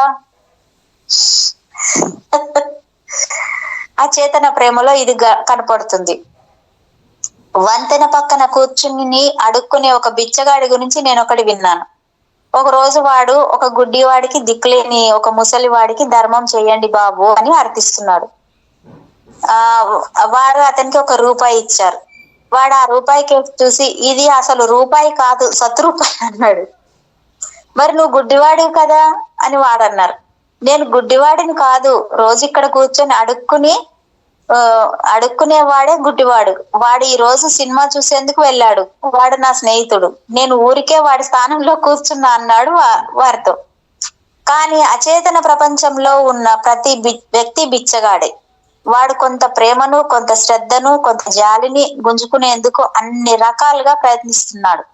అచేతన ప్రేమలో ఇది కనపడుతుంది. వంతెన పక్కన కూర్చుని అడుక్కునే ఒక బిచ్చగాడి గురించి నేను ఒకటి విన్నాను. ఒక రోజు వాడు ఒక గుడ్డివాడికి, దిక్కులేని ఒక ముసలి వాడికి ధర్మం చేయండి బాబు అని అర్థిస్తున్నాడు. వారు అతనికి ₹1 ఇచ్చారు. వాడు ఆ రూపాయికి చూసి, ఇది అసలు రూపాయి కాదు, ₹100 అన్నాడు. మరి నువ్వు గుడ్డివాడివి కదా అని వాడన్నారు. నేను గుడ్డివాడిని కాదు, రోజు ఇక్కడ కూర్చొని అడుక్కునేవాడే గుడ్డివాడు. వాడు ఈ రోజు సినిమా చూసేందుకు వెళ్ళాడు. వాడు నా స్నేహితుడు. నేను ఊరికే వాడి స్థానంలో కూర్చున్నా అన్నాడు వారితో. కానీ అచేతన ప్రపంచంలో ఉన్న ప్రతి వ్యక్తి బిచ్చగాడే. వాడు కొంత ప్రేమను, కొంత శ్రద్ధను, కొంత జాలిని గుంజుకునేందుకు అన్ని రకాలుగా ప్రయత్నిస్తున్నాడు.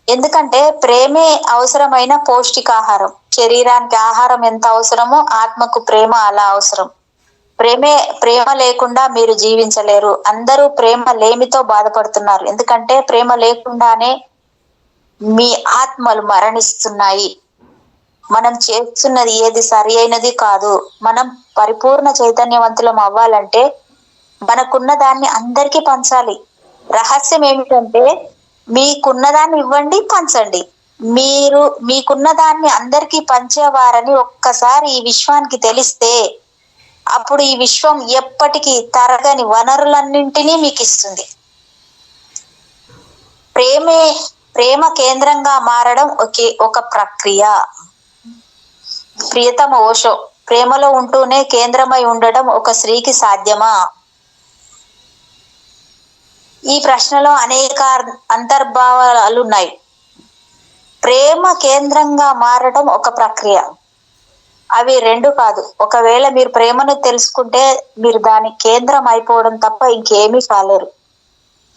ఎందుకంటే ప్రేమే అవసరమైన పౌష్టికాహారం. శరీరానికి ఆహారం ఎంత అవసరమో ఆత్మకు ప్రేమ అలా అవసరం. ప్రేమ లేకుండా మీరు జీవించలేరు. అందరూ ప్రేమ లేమితో బాధపడుతున్నారు. ఎందుకంటే ప్రేమ లేకుండానే మీ ఆత్మలు మరణిస్తున్నాయి. మనం చేస్తున్నది ఏది సరి అయినది కాదు. మనం పరిపూర్ణ చైతన్యవంతులం అవ్వాలంటే మనకున్న దాన్ని అందరికీ పంచాలి. రహస్యం ఏమిటంటే మీకున్నదాన్ని ఇవ్వండి, పంచండి. మీకున్న దాన్ని అందరికీ పంచేవారని ఒక్కసారి ఈ విశ్వానికి తెలిస్తే అప్పుడు ఈ విశ్వం ఎప్పటికీ తరగని వనరులన్నింటినీ మీకు ఇస్తుంది. ప్రేమ కేంద్రంగా మారడం ఒక ప్రక్రియ. ప్రియతమ ఓషో, ప్రేమలో ఉంటూనే కేంద్రమై ఉండడం ఒక స్త్రీకి సాధ్యమా? ఈ ప్రశ్నలో అనేక అంతర్భావాలున్నాయి. ప్రేమ కేంద్రంగా మారడం ఒక ప్రక్రియ. అవి రెండు కాదు. ఒకవేళ మీరు ప్రేమను తెలుసుకుంటే మీరు దాని కేంద్రం అయిపోవడం తప్ప ఇంకేమీ కాలేరు.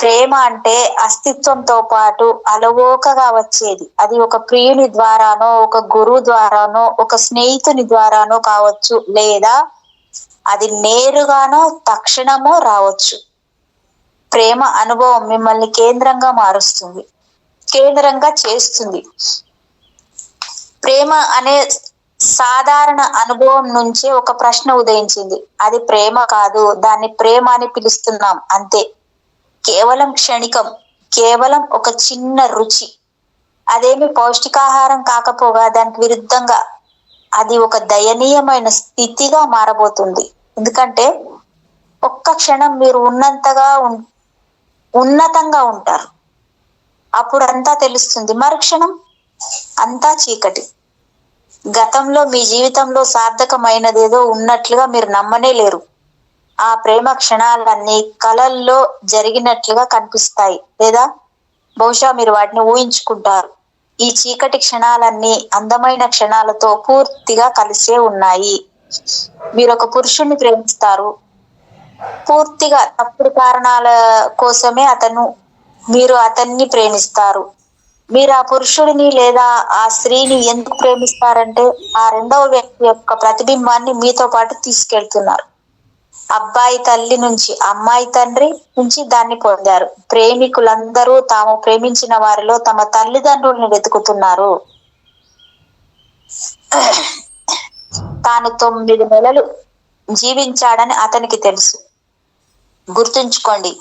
ప్రేమ అంటే అస్తిత్వంతో పాటు అలవోకగా వచ్చేది. అది ఒక ప్రియుని ద్వారానో, ఒక గురువు ద్వారానో, ఒక స్నేహితుని ద్వారానో కావచ్చు, లేదా అది నేరుగానో తక్షణమో రావచ్చు. ప్రేమ అనుభవం మిమ్మల్ని కేంద్రంగా మారుస్తుంది, కేంద్రంగా చేస్తుంది. ప్రేమ అనే సాధారణ అనుభవం నుంచే ఒక ప్రశ్న ఉదయించింది. అది ప్రేమ కాదు, దాన్ని ప్రేమ అని పిలుస్తున్నాం అంతే. కేవలం క్షణికం, కేవలం ఒక చిన్న రుచి. అదేమి పౌష్టికాహారం కాకపోగా దానికి విరుద్ధంగా అది ఒక దయనీయమైన స్థితిగా మారబోతుంది. ఎందుకంటే ఒక్క క్షణం మీరు ఉన్నతంగా ఉంటారు, అప్పుడు అంతా తెలుస్తుంది. మరుక్షణం అంతా చీకటి. గతంలో మీ జీవితంలో సార్థకమైనదేదో ఉన్నట్లుగా మీరు నమ్మనే లేరు. ఆ ప్రేమ క్షణాలన్నీ కలల్లో జరిగినట్లుగా కనిపిస్తాయి, లేదా బహుశా మీరు వాటిని ఊహించుకుంటారు. ఈ చీకటి క్షణాలన్నీ అందమైన క్షణాలతో పూర్తిగా కలిసే ఉన్నాయి. మీరు ఒక పురుషుణ్ణి ప్రేమిస్తారు, పూర్తిగా తప్పుడు కారణాల కోసమే మీరు అతన్ని ప్రేమిస్తారు. మీరు ఆ పురుషుడిని లేదా ఆ స్త్రీని ఎందుకు ప్రేమిస్తారంటే ఆ రెండవ వ్యక్తి యొక్క ప్రతిబింబాన్ని మీతో పాటు తీసుకెళ్తున్నారు. అబ్బాయి తల్లి నుంచి అమ్మాయి తండ్రి నుంచి దాన్ని పొందారు. ప్రేమికులందరూ తాము ప్రేమించిన వారిలో తమ తల్లిదండ్రులను వెతుకుతున్నారు. తాను 9 నెలలు జీవించాడని అతనికి తెలుసు. గుర్తుంచుకోండి,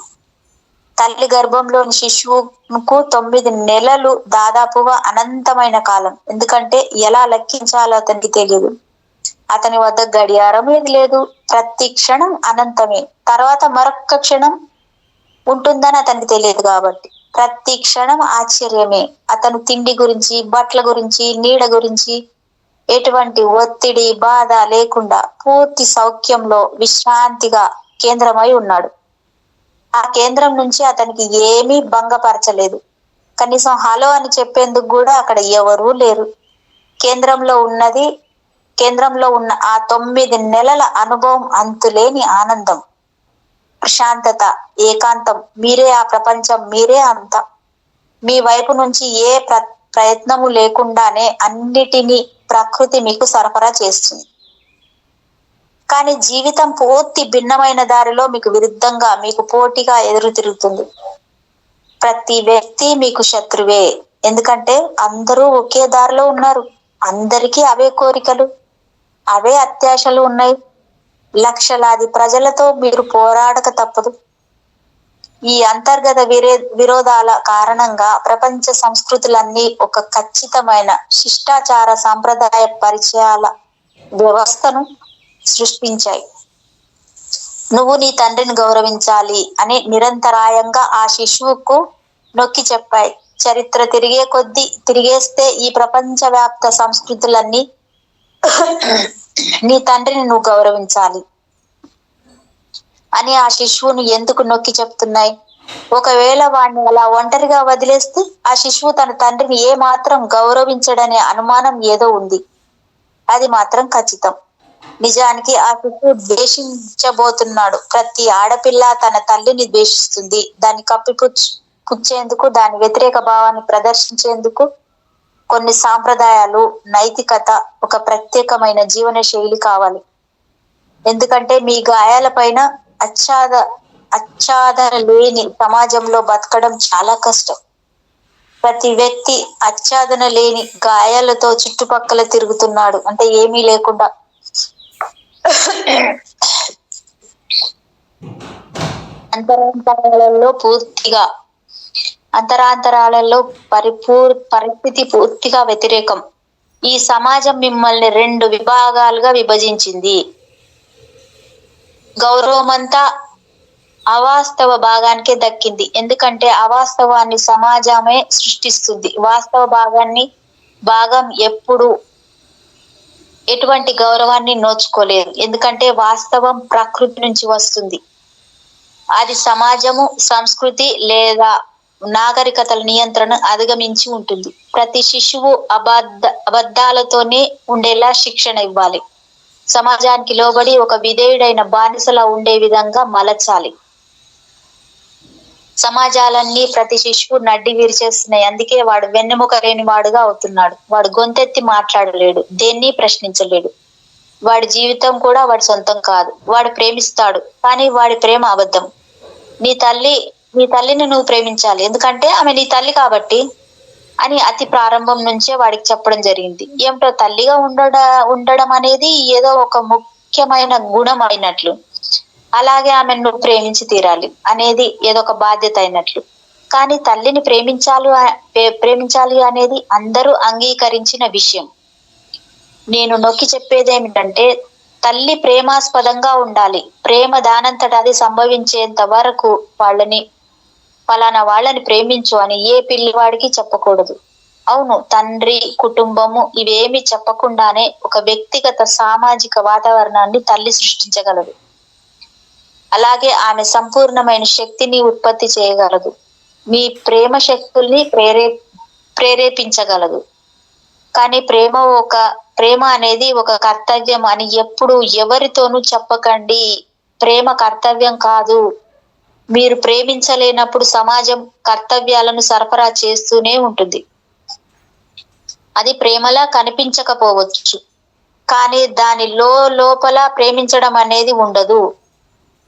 తల్లి గర్భంలోని శిశువుకు 9 నెలలు దాదాపుగా అనంతమైన కాలం. ఎందుకంటే ఎలా లెక్కించాలో అతనికి తెలియదు. అతని వద్ద గడియారం ఏది లేదు. ప్రతి క్షణం అనంతమే. తర్వాత మరొక్క క్షణం ఉంటుందని అతనికి తెలియదు కాబట్టి ప్రతి క్షణం ఆశ్చర్యమే. అతను తిండి గురించి, బట్టల గురించి, నీడ గురించి ఎటువంటి ఒత్తిడి, బాధ లేకుండా పూర్తి సౌఖ్యంలో విశ్రాంతిగా కేంద్రమై ఉన్నాడు. ఆ కేంద్రం నుంచి అతనికి ఏమీ భంగపరచలేదు. కనీసం హలో అని చెప్పేందుకు కూడా అక్కడ ఎవరూ లేరు. కేంద్రంలో ఉన్న ఆ 9 నెలల అనుభవం అంతులేని ఆనందం, ప్రశాంతత, ఏకాంతం. మీరే ఆ ప్రపంచం, మీరే అంతా. మీ వైపు నుంచి ఏ ప్రయత్నము లేకుండానే అన్నిటినీ ప్రకృతి మీకు సరఫరా చేస్తుంది. కానీ జీవితం పూర్తి భిన్నమైన దారిలో మీకు విరుద్ధంగా, మీకు పోటీగా ఎదురు తిరుగుతుంది. ప్రతి వ్యక్తి మీకు శత్రువే. ఎందుకంటే అందరూ ఒకే దారిలో ఉన్నారు. అందరికీ అవే కోరికలు, అవే అత్యాశలు ఉన్నాయి. లక్షలాది ప్రజలతో మీరు పోరాడక తప్పదు. ఈ అంతర్గత విరోధాల కారణంగా ప్రపంచ సంస్కృతులన్నీ ఒక ఖచ్చితమైన శిష్టాచార సాంప్రదాయ పరిచయాల వ్యవస్థను సృష్టించాయి. నువ్వు నీ తండ్రిని గౌరవించాలి అని నిరంతరాయంగా ఆ శిశువుకు నొక్కి చెప్పాయి. చరిత్ర తిరిగేస్తే ఈ ప్రపంచవ్యాప్త సంస్కృతులన్నీ నీ తండ్రిని నువ్వు గౌరవించాలి అని ఆ శిశువును ఎందుకు నొక్కి చెప్తున్నాయి? ఒకవేళ వాడిని అలా ఒంటరిగా వదిలేస్తే ఆ శిశువు తన తండ్రిని ఏ మాత్రం గౌరవించడనే అనుమానం ఏదో ఉంది. అది మాత్రం ఖచ్చితం. నిజానికి ఆ శిశువు ద్వేషించబోతున్నాడు. ప్రతి ఆడపిల్ల తన తల్లిని ద్వేషిస్తుంది. దాన్ని పుచ్చేందుకు, దాని వ్యతిరేక భావాన్ని ప్రదర్శించేందుకు కొన్ని సాంప్రదాయాలు, నైతికత, ఒక ప్రత్యేకమైన జీవన శైలి కావాలి. ఎందుకంటే మీ గాయాల పైన ఆచ్ఛాదన లేని సమాజంలో బతకడం చాలా కష్టం. ప్రతి వ్యక్తి ఆచ్ఛాదన లేని గాయాలతో చుట్టుపక్కల తిరుగుతున్నాడు. అంటే ఏమీ లేకుండా. అంతరాంతరాలలో పరిస్థితి పూర్తిగా వ్యతిరేకం. ఈ సమాజం మిమ్మల్ని 2 విభాగాలుగా విభజించింది. గౌరవమంతా అవాస్తవ భాగానికే దక్కింది. ఎందుకంటే అవాస్తవాన్ని సమాజమే సృష్టిస్తుంది. వాస్తవ భాగం ఎప్పుడు ఎటువంటి గౌరవాన్ని నోచుకోలేదు. ఎందుకంటే వాస్తవం ప్రకృతి నుంచి వస్తుంది. అది సమాజము, సంస్కృతి లేదా నాగరికతల నియంత్రణ అధిగమించి ఉంటుంది. ప్రతి శిశువు అబద్ధాలతోనే ఉండేలా శిక్షణ ఇవ్వాలి. సమాజానికి లోబడి ఒక విధేయుడైన బానిసలా ఉండే విధంగా మలచాలి. సమాజాలన్నీ ప్రతి శిశువు నడ్డి విరిచేస్తున్నాయి. అందుకే వాడు వెన్నెముక లేని వాడుగా అవుతున్నాడు. వాడు గొంతెత్తి మాట్లాడలేడు, దేన్ని ప్రశ్నించలేడు. వాడి జీవితం కూడా వాడి సొంతం కాదు. వాడు ప్రేమిస్తాడు, కానీ వాడి ప్రేమ అబద్ధం. నీ తల్లిని నువ్వు ప్రేమించాలి, ఎందుకంటే ఆమె నీ తల్లి కాబట్టి అని అతి ప్రారంభం నుంచే వాడికి చెప్పడం జరిగింది. ఏమిటో తల్లిగా ఉండడం అనేది ఏదో ఒక ముఖ్యమైన గుణం అయినట్లు, అలాగే ఆమెను నువ్వు ప్రేమించి తీరాలి అనేది ఏదో ఒక బాధ్యత అయినట్లు. కానీ తల్లిని ప్రేమించాలి అనేది అందరూ అంగీకరించిన విషయం. నేను నొక్కి చెప్పేది ఏమిటంటే తల్లి ప్రేమాస్పదంగా ఉండాలి. ప్రేమ దానంతట అది సంభవించేంత వరకు ఫలానా వాళ్ళని ప్రేమించు అని ఏ పిల్లివాడికి చెప్పకూడదు. అవును, తండ్రి, కుటుంబము ఇవేమి చెప్పకుండానే ఒక వ్యక్తిగత సామాజిక వాతావరణాన్ని తల్లి సృష్టించగలదు. అలాగే ఆమె సంపూర్ణమైన శక్తిని ఉత్పత్తి చేయగలదు. మీ ప్రేమ శక్తుల్ని ప్రేరేపించగలదు. కానీ ప్రేమ అనేది ఒక కర్తవ్యం అని ఎప్పుడు ఎవరితోనూ చెప్పకండి. ప్రేమ కర్తవ్యం కాదు. మీరు ప్రేమించలేనప్పుడు సమాజం కర్తవ్యాలను సరఫరా చేస్తూనే ఉంటుంది. అది ప్రేమలా కనిపించకపోవచ్చు, కానీ దాని లోపల ప్రేమించడం అనేది ఉండదు.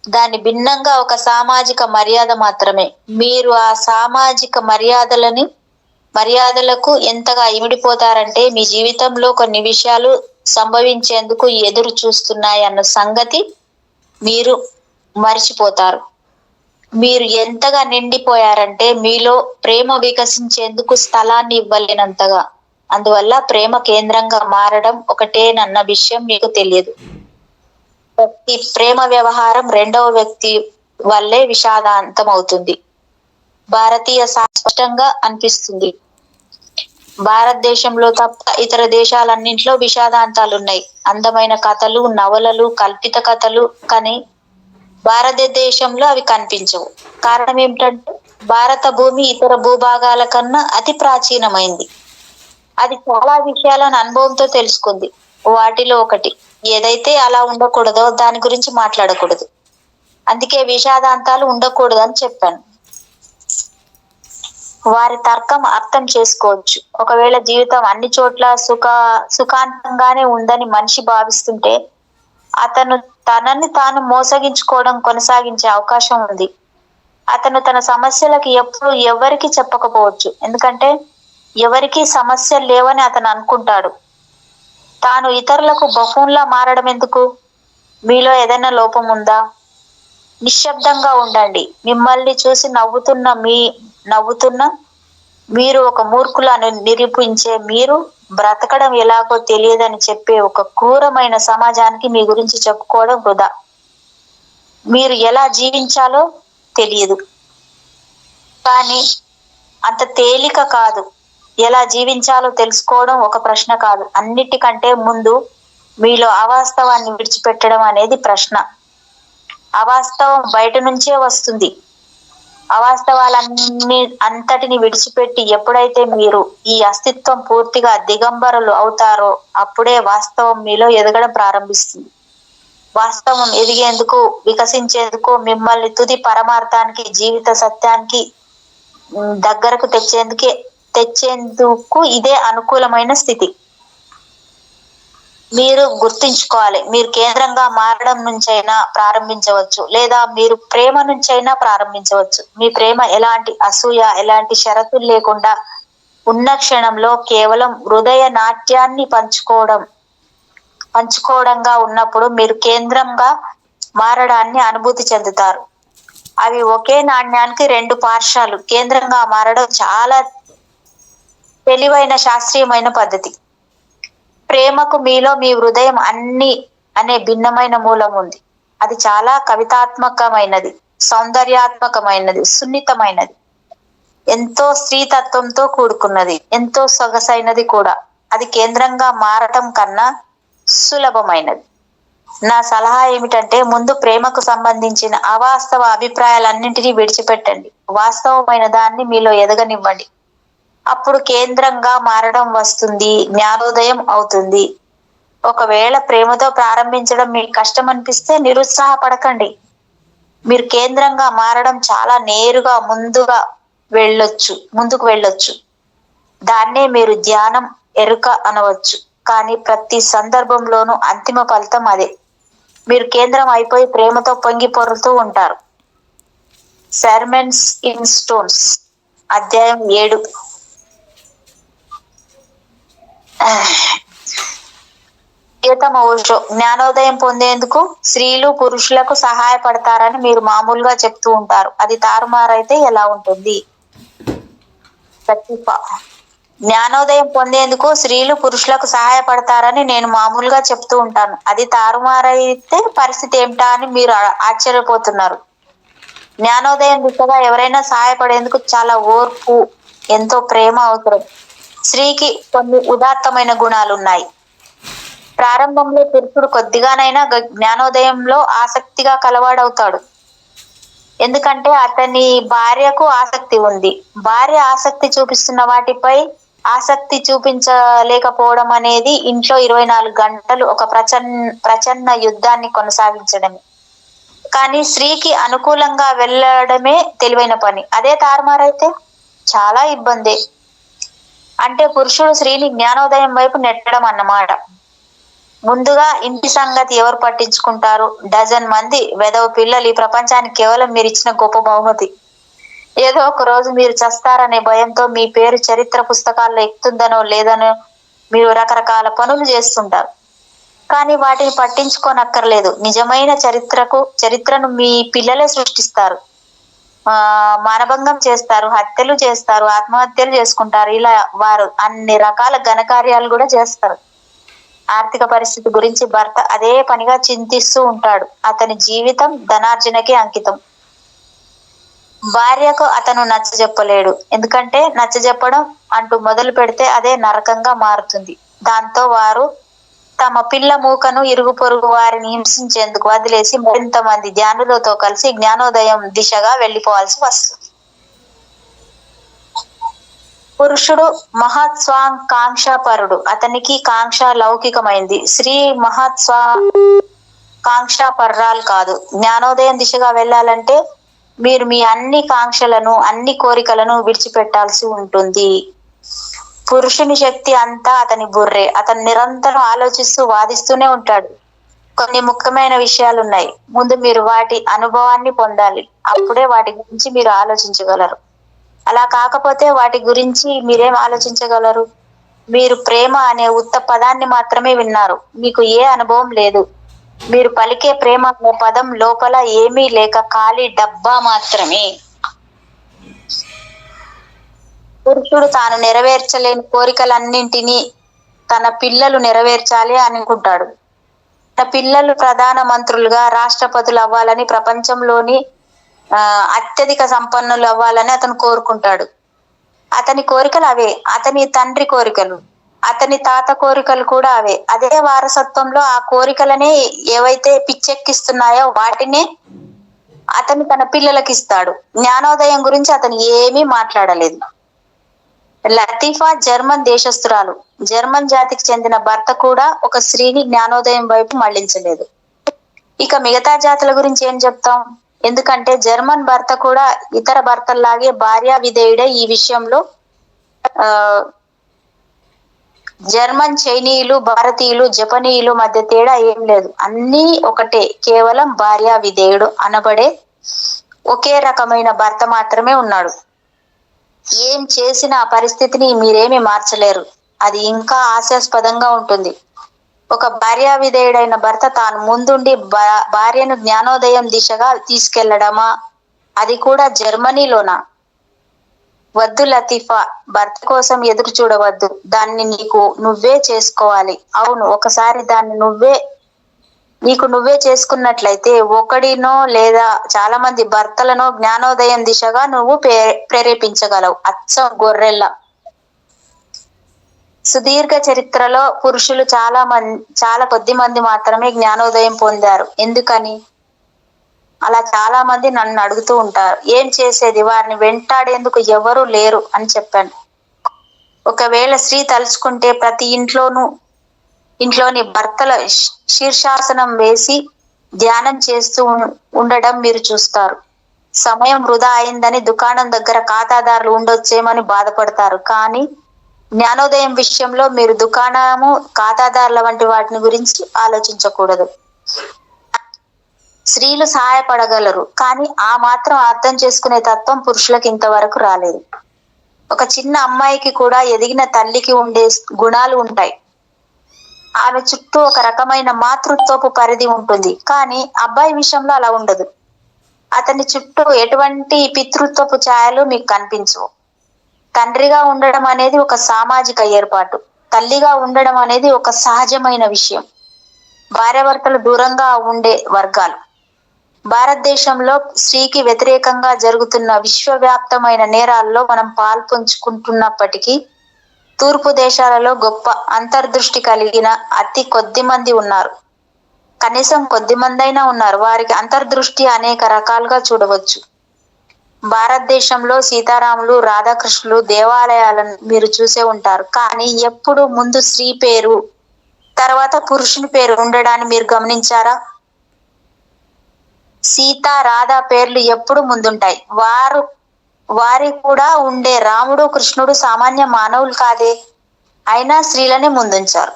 దాని భిన్నంగా ఒక సామాజిక మర్యాద మాత్రమే. మీరు ఆ సామాజిక మర్యాదలకు ఎంతగా ఇమిడిపోతారంటే మీ జీవితంలో కొన్ని విషయాలు సంభవించేందుకు ఎదురు చూస్తున్నాయి అన్న సంగతి మీరు మర్చిపోతారు. మీరు ఎంతగా నిండిపోయారంటే మీలో ప్రేమ వికసించేందుకు స్థలాన్ని ఇవ్వలేనంతగా. అందువల్ల ప్రేమ కేంద్రంగా మారడం ఒకటేనన్న విషయం మీకు తెలియదు. ప్రతి ప్రేమ వ్యవహారం రెండవ వ్యక్తి వల్లే విషాదాంతం అవుతుంది. భారతీయ స్పష్టంగా అనిపిస్తుంది. భారతదేశంలో తప్ప ఇతర దేశాలన్నింటిలో విషాదాంతాలున్నాయి. అందమైన కథలు, నవలలు, కల్పిత కథలు, కానీ భారతదేశంలో అవి కనిపించవు. కారణం ఏమిటంటే భారత భూమి ఇతర భూభాగాల కన్నా అతి ప్రాచీనమైంది. అది చాలా విషయాలను అనుభవంతో తెలుసుకుంది. వాటిలో ఒకటి, ఏదైతే అలా ఉండకూడదో దాని గురించి మాట్లాడకూడదు. అందుకే విషాదాంతాలు ఉండకూడదు అని చెప్పాను. వారి తర్కం అర్థం చేసుకోవచ్చు. ఒకవేళ జీవితం అన్ని చోట్ల సుఖాంతంగానే ఉందని మనిషి భావిస్తుంటే అతను తనని తాను మోసగించుకోవడం కొనసాగించే అవకాశం ఉంది. అతను తన సమస్యలకు ఎప్పుడు ఎవరికి చెప్పకపోవచ్చు. ఎందుకంటే ఎవరికి సమస్యలు లేవని అతను అనుకుంటాడు. తాను ఇతరులకు బఫూన్లా మారడం ఎందుకు? మీలో ఏదైనా లోపం ఉందా? నిశ్శబ్దంగా ఉండండి. మిమ్మల్ని చూసి నవ్వుతున్న మీరు ఒక మూర్ఖులను నిరూపించే, మీరు బ్రతకడం ఎలాగో తెలియదని చెప్పే ఒక క్రూరమైన సమాజానికి మీ గురించి చెప్పుకోవడం వృధా. మీరు ఎలా జీవించాలో తెలియదు, కానీ అంత తేలిక కాదు. ఎలా జీవించాలో తెలుసుకోవడం ఒక ప్రశ్న కాదు. అన్నిటికంటే ముందు మీలో అవాస్తవాన్ని విడిచిపెట్టడం అనేది ప్రశ్న. అవాస్తవం బయట నుంచే వస్తుంది. అంతటిని విడిచిపెట్టి ఎప్పుడైతే మీరు ఈ అస్తిత్వం పూర్తిగా దిగంబరులు అవుతారో అప్పుడే వాస్తవం మీలో ఎదగడం ప్రారంభిస్తుంది. వాస్తవం ఎదిగేందుకు, వికసించేందుకు, మిమ్మల్ని తుది పరమార్థానికి, జీవిత సత్యానికి దగ్గరకు తెచ్చేందుకు ఇదే అనుకూలమైన స్థితి. మీరు గుర్తుంచుకోవాలి, మీరు కేంద్రంగా మారడం నుంచైనా ప్రారంభించవచ్చు, లేదా మీరు ప్రేమ నుంచైనా ప్రారంభించవచ్చు. మీ ప్రేమ ఎలాంటి అసూయ, ఎలాంటి షరతులు లేకుండా ఉన్న క్షణంలో కేవలం హృదయ నాట్యాన్ని పంచుకోవడంగా ఉన్నప్పుడు మీరు కేంద్రంగా మారడాన్ని అనుభూతి చెందుతారు. అవి ఒకే నాణ్యానికి రెండు పార్శ్వాలు. కేంద్రంగా మారడం చాలా తెలివైన శాస్త్రీయమైన పద్ధతి. ప్రేమకు మీలో మీ హృదయం అనే భిన్నమైన మూలం ఉంది. అది చాలా కవితాత్మకమైనది, సౌందర్యాత్మకమైనది, సున్నితమైనది, ఎంతో స్త్రీతత్వంతో కూడుకున్నది, ఎంతో సొగసైనది కూడా. అది కేంద్రంగా మారటం కన్నా సులభమైనది. నా సలహా ఏమిటంటే ముందు ప్రేమకు సంబంధించిన అవాస్తవ అభిప్రాయాలన్నింటినీ విడిచిపెట్టండి. వాస్తవమైన దాన్ని మీలో ఎదగనివ్వండి. అప్పుడు కేంద్రంగా మారడం వస్తుంది, జ్ఞానోదయం అవుతుంది. ఒకవేళ ప్రేమతో ప్రారంభించడం మీకు కష్టం అనిపిస్తే నిరుత్సాహపడకండి. మీరు కేంద్రంగా మారడం చాలా నేరుగా ముందుకు వెళ్ళొచ్చు. దాన్నే మీరు ధ్యానం, ఎరుక అనవచ్చు. కానీ ప్రతి సందర్భంలోనూ అంతిమ ఫలితం అదే. మీరు కేంద్రం అయిపోయి ప్రేమతో పొంగి పొర్లుతూ ఉంటారు. సెర్మన్స్ ఇన్ స్టోన్స్, అధ్యాయం 7. ఓషో జ్ఞానోదయం పొందేందుకు స్త్రీలు పురుషులకు సహాయపడతారని మీరు మామూలుగా చెప్తూ ఉంటారు. అది తారుమారైతే ఎలా ఉంటుంది? జ్ఞానోదయం పొందేందుకు స్త్రీలు పురుషులకు సహాయపడతారని నేను మామూలుగా చెప్తూ ఉంటాను. అది తారుమారైతే పరిస్థితి ఏమిటా అని మీరు ఆశ్చర్యపోతున్నారు. జ్ఞానోదయం దిశగా ఎవరైనా సహాయపడేందుకు చాలా ఓర్పు, ఎంతో ప్రేమ అవసరం. స్త్రీకి కొన్ని ఉదాత్తమైన గుణాలు ఉన్నాయి. ప్రారంభంలో పురుషుడు కొద్దిగానైనా జ్ఞానోదయంలో ఆసక్తిగా కలవాడవుతాడు. ఎందుకంటే అతని భార్యకు ఆసక్తి ఉంది. భార్య ఆసక్తి చూపిస్తున్న వాటిపై ఆసక్తి చూపించలేకపోవడం అనేది ఇంట్లో 24 గంటలు ఒక ప్రచన్న యుద్ధాన్ని కొనసాగించడమే. కానీ స్త్రీకి అనుకూలంగా వెళ్ళడమే తెలివైన పని. అదే తారుమారైతే చాలా ఇబ్బంది. అంటే పురుషుడు స్త్రీని జ్ఞానోదయం వైపు నెట్టడం అన్నమాట. ముందుగా ఇంటి సంగతి ఎవరు పట్టించుకుంటారు? డజన్ మంది వెధవ పిల్లలు ఈ ప్రపంచానికి కేవలం మీరు ఇచ్చిన గొప్ప బహుమతి. ఏదో ఒక రోజు మీరు చస్తారనే భయంతో మీ పేరు చరిత్ర పుస్తకాల్లో ఎక్కుతుందనో లేదనో మీరు రకరకాల పనులు చేస్తుంటారు. కానీ వాటిని పట్టించుకోనక్కర్లేదు. నిజమైన చరిత్రను మీ పిల్లలే సృష్టిస్తారు. మానభంగం చేస్తారు, హత్యలు చేస్తారు, ఆత్మహత్యలు చేసుకుంటారు. ఇలా వారు అన్ని రకాల ఘనకార్యాలు కూడా చేస్తారు. ఆర్థిక పరిస్థితి గురించి భర్త అదే పనిగా చింతిస్తూ ఉంటాడు. అతని జీవితం ధనార్జనకే అంకితం. భార్యకు అతను నచ్చజెప్పలేడు. ఎందుకంటే నచ్చజెప్పడం అంటూ మొదలు పెడితే అదే నరకంగా మారుతుంది. దాంతో వారు తమ పిల్ల మూకను ఇరుగు పొరుగు వారిని హింసించేందుకు వదిలేసి మరింత మంది ధ్యానులతో కలిసి జ్ఞానోదయం దిశగా వెళ్లిపోవాల్సి వస్తుంది. పురుషుడు మహత్స్వాకాంక్షాపరుడు. అతనికి కాంక్ష లౌకికమైంది. స్త్రీ మహత్స్వాకాంక్షాపర్రాలు కాదు. జ్ఞానోదయం దిశగా వెళ్ళాలంటే మీరు మీ అన్ని కాంక్షలను, అన్ని కోరికలను విడిచిపెట్టాల్సి ఉంటుంది. పురుషుని శక్తి అంతా అతని బుర్రే. అతను నిరంతరం ఆలోచిస్తూ వాదిస్తూనే ఉంటాడు. కొన్ని ముఖ్యమైన విషయాలున్నాయి. ముందు మీరు వాటి అనుభవాన్ని పొందాలి. అప్పుడే వాటి గురించి మీరు ఆలోచించగలరు. అలా కాకపోతే వాటి గురించి మీరేం ఆలోచించగలరు? మీరు ప్రేమ అనే ఉత్త పదాన్ని మాత్రమే విన్నారు. మీకు ఏ అనుభవం లేదు. మీరు పలికే ప్రేమ అనే పదం లోపల ఏమీ లేక ఖాళీ డబ్బా మాత్రమే. పురుషుడు తాను నెరవేర్చలేని కోరికలన్నింటినీ తన పిల్లలు నెరవేర్చాలి అనుకుంటాడు. తన పిల్లలు ప్రధాన మంత్రులుగా, రాష్ట్రపతులు అవ్వాలని, ప్రపంచంలోని అత్యధిక సంపన్నులు అవ్వాలని అతను కోరుకుంటాడు. అతని కోరికలు అవే. అతని తండ్రి కోరికలు, అతని తాత కోరికలు కూడా అవే. అదే వారసత్వంలో ఆ కోరికలనే ఏవైతే పిచ్చెక్కిస్తున్నాయో వాటినే అతను తన పిల్లలకి ఇస్తాడు. జ్ఞానోదయం గురించి అతను ఏమీ మాట్లాడలేదు. లతీఫా జర్మన్ దేశస్తురాలు. జర్మన్ జాతికి చెందిన భర్త కూడా ఒక స్త్రీని జ్ఞానోదయం వైపు మళ్లించలేదు. ఇక మిగతా జాతుల గురించి ఏం చెప్తాం? ఎందుకంటే జర్మన్ భర్త కూడా ఇతర భర్తల్లాగే భార్యా విధేయుడే. ఈ విషయంలో జర్మన్, చైనీయులు, భారతీయులు, జపనీయులు మధ్య తేడా ఏం లేదు. అన్నీ ఒకటే. కేవలం భార్యా విధేయుడు అనబడే ఒకే రకమైన భర్త మాత్రమే ఉన్నాడు. ఏం చేసిన ఆ పరిస్థితిని మీరేమీ మార్చలేరు. అది ఇంకా హాస్యాస్పదంగా ఉంటుంది. ఒక భార్యా విధేయుడైన భర్త తాను ముందుండి భార్యను జ్ఞానోదయం దిశగా తీసుకెళ్లడమా? అది కూడా జర్మనీలోనా? వద్దు లతీఫా, భర్త కోసం ఎదురు చూడవద్దు. దాన్ని నీకు నువ్వే చేసుకోవాలి. అవును, ఒకసారి దాన్ని నీకు నువ్వే చేసుకున్నట్లయితే ఒకడినో లేదా చాలా మంది భర్తలను జ్ఞానోదయం దిశగా నువ్వు ప్రేరేపించగలవు. అచ్చం గొర్రెల్లా. సుదీర్ఘ చరిత్రలో పురుషులు చాలా కొద్ది మంది మాత్రమే జ్ఞానోదయం పొందారు. ఎందుకని? అలా చాలా మంది నన్ను అడుగుతూ ఉంటారు. ఏం చేసేది? వారిని వెంటాడేందుకు ఎవరూ లేరు అని చెప్పాను. ఒకవేళ స్త్రీ తలుచుకుంటే ప్రతి ఇంట్లోని భర్తల శీర్షాసనం వేసి ధ్యానం చేస్తూ ఉండడం మీరు చూస్తారు. సమయం వృధా అయిందని దుకాణం దగ్గర ఖాతాదారులు ఉండొచ్చేమని బాధపడతారు. కానీ జ్ఞానోదయం విషయంలో మీరు దుకాణము, ఖాతాదారుల వంటి వాటిని గురించి ఆలోచించకూడదు. స్త్రీలు సహాయపడగలరు, కానీ ఆ మాత్రం అర్థం చేసుకునే తత్వం పురుషులకు ఇంతవరకు రాలేదు. ఒక చిన్న అమ్మాయికి కూడా ఎదిగిన తల్లికి ఉండే గుణాలు ఉంటాయి. ఆమె చుట్టూ ఒక రకమైన మాతృత్వపు పరిధి ఉంటుంది. కానీ అబ్బాయి విషయంలో అలా ఉండదు. అతని చుట్టూ ఎటువంటి పితృత్వపు ఛాయలు మీకు కనిపించవు. తండ్రిగా ఉండడం అనేది ఒక సామాజిక ఏర్పాటు, తల్లిగా ఉండడం అనేది ఒక సహజమైన విషయం. భార్యాభర్తలు దూరంగా ఉండే వర్గాలు. భారతదేశంలో స్త్రీకి వ్యతిరేకంగా జరుగుతున్న విశ్వవ్యాప్తమైన నేరాల్లో మనం పాల్పంచుకుంటున్నప్పటికీ తూర్పు దేశాలలో గొప్ప అంతర్దృష్టి కలిగిన అతి కొద్ది మంది ఉన్నారు. కనీసం కొద్ది మందైనా ఉన్నారు. వారికి అంతర్దృష్టి అనేక రకాలుగా చూడవచ్చు. భారతదేశంలో సీతారాములు, రాధాకృష్ణులు దేవాలయాలను మీరు చూసే ఉంటారు. కానీ ఎప్పుడు ముందు స్త్రీ పేరు తర్వాత పురుషుని పేరు ఉండడాన్ని మీరు గమనించారా? సీత, రాధ పేర్లు ఎప్పుడు ముందుంటాయి. వారి కూడా ఉండే రాముడు, కృష్ణుడు సామాన్య మానవులు కాదే, అయినా స్త్రీలనే ముందుంచారు.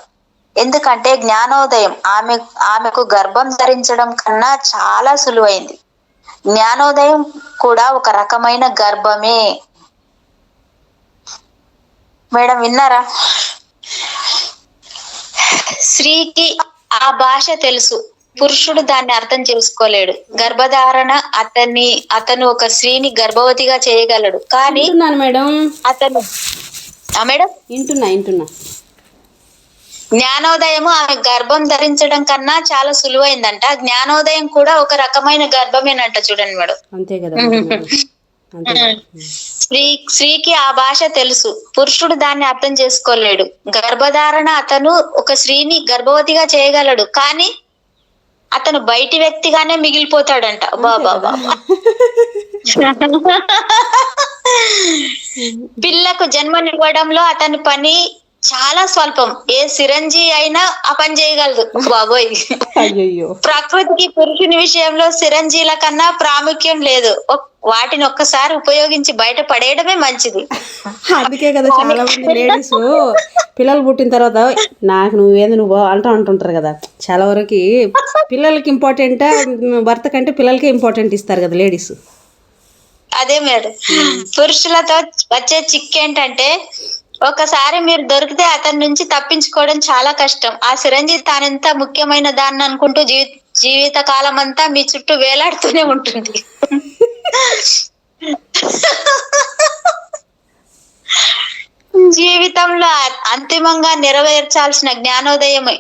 ఎందుకంటే జ్ఞానోదయం ఆమెకు గర్భం ధరించడం కన్నా చాలా సులువైంది. జ్ఞానోదయం కూడా ఒక రకమైన గర్భమే. మేడం విన్నారా? స్త్రీకి ఆ భాష తెలుసు, పురుషుడు దాన్ని అర్థం చేసుకోలేడు. గర్భధారణ అతను ఒక స్త్రీని గర్భవతిగా చేయగలడు, కానీ మేడం అతను మేడం వింటున్నా. జ్ఞానోదయము ఆమె గర్భం ధరించడం కన్నా చాలా సులువైందంట. జ్ఞానోదయం కూడా ఒక రకమైన గర్భమేనంట. చూడండి మేడం. అంతే కదా. స్త్రీకి ఆ భాష తెలుసు, పురుషుడు దాన్ని అర్థం చేసుకోలేడు. గర్భధారణ అతను ఒక స్త్రీని గర్భవతిగా చేయగలడు, కానీ అతను బయటి వ్యక్తిగానే మిగిలిపోతాడంట. బాబా పిల్లకు జన్మనివ్వడంలో అతని పని చాలా స్వల్పం. ఏ సిరంజి అయినా ఆ పని చేయగలదు. బాబోయ్, ప్రకృతికి పురుషుని విషయంలో సిరంజీల కన్నా ప్రాముఖ్యం లేదు. వాటిని ఒక్కసారి ఉపయోగించి బయట పడేయడమే మంచిది. అందుకే కదా చాలా మంది లేడీస్ పిల్లలు పుట్టిన తర్వాత నాకు నువ్వు అంటుంటారు కదా. చాలా వరకు పిల్లలకి ఇంపార్టెంట్, భర్త కంటే పిల్లలకే ఇంపార్టెంట్ ఇస్తారు కదా లేడీస్. అదే మేడం, పురుషులతో వచ్చే చిక్కు ఏంటంటే ఒకసారి మీరు దొరికితే అతని నుంచి తప్పించుకోవడం చాలా కష్టం. ఆ సిరంజి తానెంత ముఖ్యమైన దాన్ని అనుకుంటూ జీవిత కాలం అంతా మీ చుట్టూ వేలాడుతూనే ఉంటుంది. జీవితంలో అంతిమంగా నెరవేర్చాల్సిన జ్ఞానోదయమే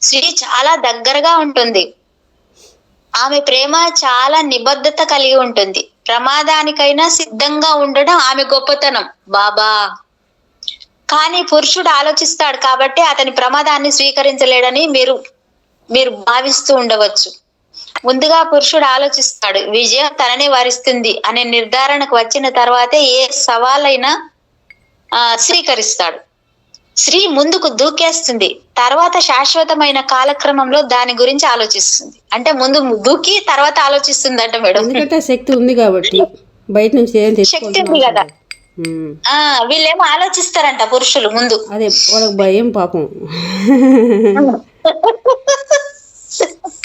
స్త్రీ చాలా దగ్గరగా ఉంటుంది. ఆమె ప్రేమ చాలా నిబద్ధత కలిగి ఉంటుంది. ప్రమాదానికైనా సిద్ధంగా ఉండడం ఆమె గొప్పతనం. బాబా, కానీ పురుషుడు ఆలోచిస్తాడు కాబట్టి అతని ప్రమాదాన్ని స్వీకరించలేడని మీరు భావిస్తూ ఉండవచ్చు. ముందుగా పురుషుడు ఆలోచిస్తాడు, విజయం తననే వరిస్తుంది అనే నిర్ధారణకు వచ్చిన తర్వాతే ఏ సవాలైనా స్వీకరిస్తాడు. స్త్రీ ముందుకు దూకేస్తుంది, తర్వాత శాశ్వతమైన కాలక్రమంలో దాని గురించి ఆలోచిస్తుంది. అంటే ముందు దూకి తర్వాత ఆలోచిస్తుంది అంట మేడం. ఎందుకంటే శక్తి ఉంది కాబట్టి, బయట నుంచి శక్తి ఉంది కదా. వీళ్ళేమో ఆలోచిస్తారంట పురుషులు ముందు. అదే వాళ్ళకి భయం పాపం.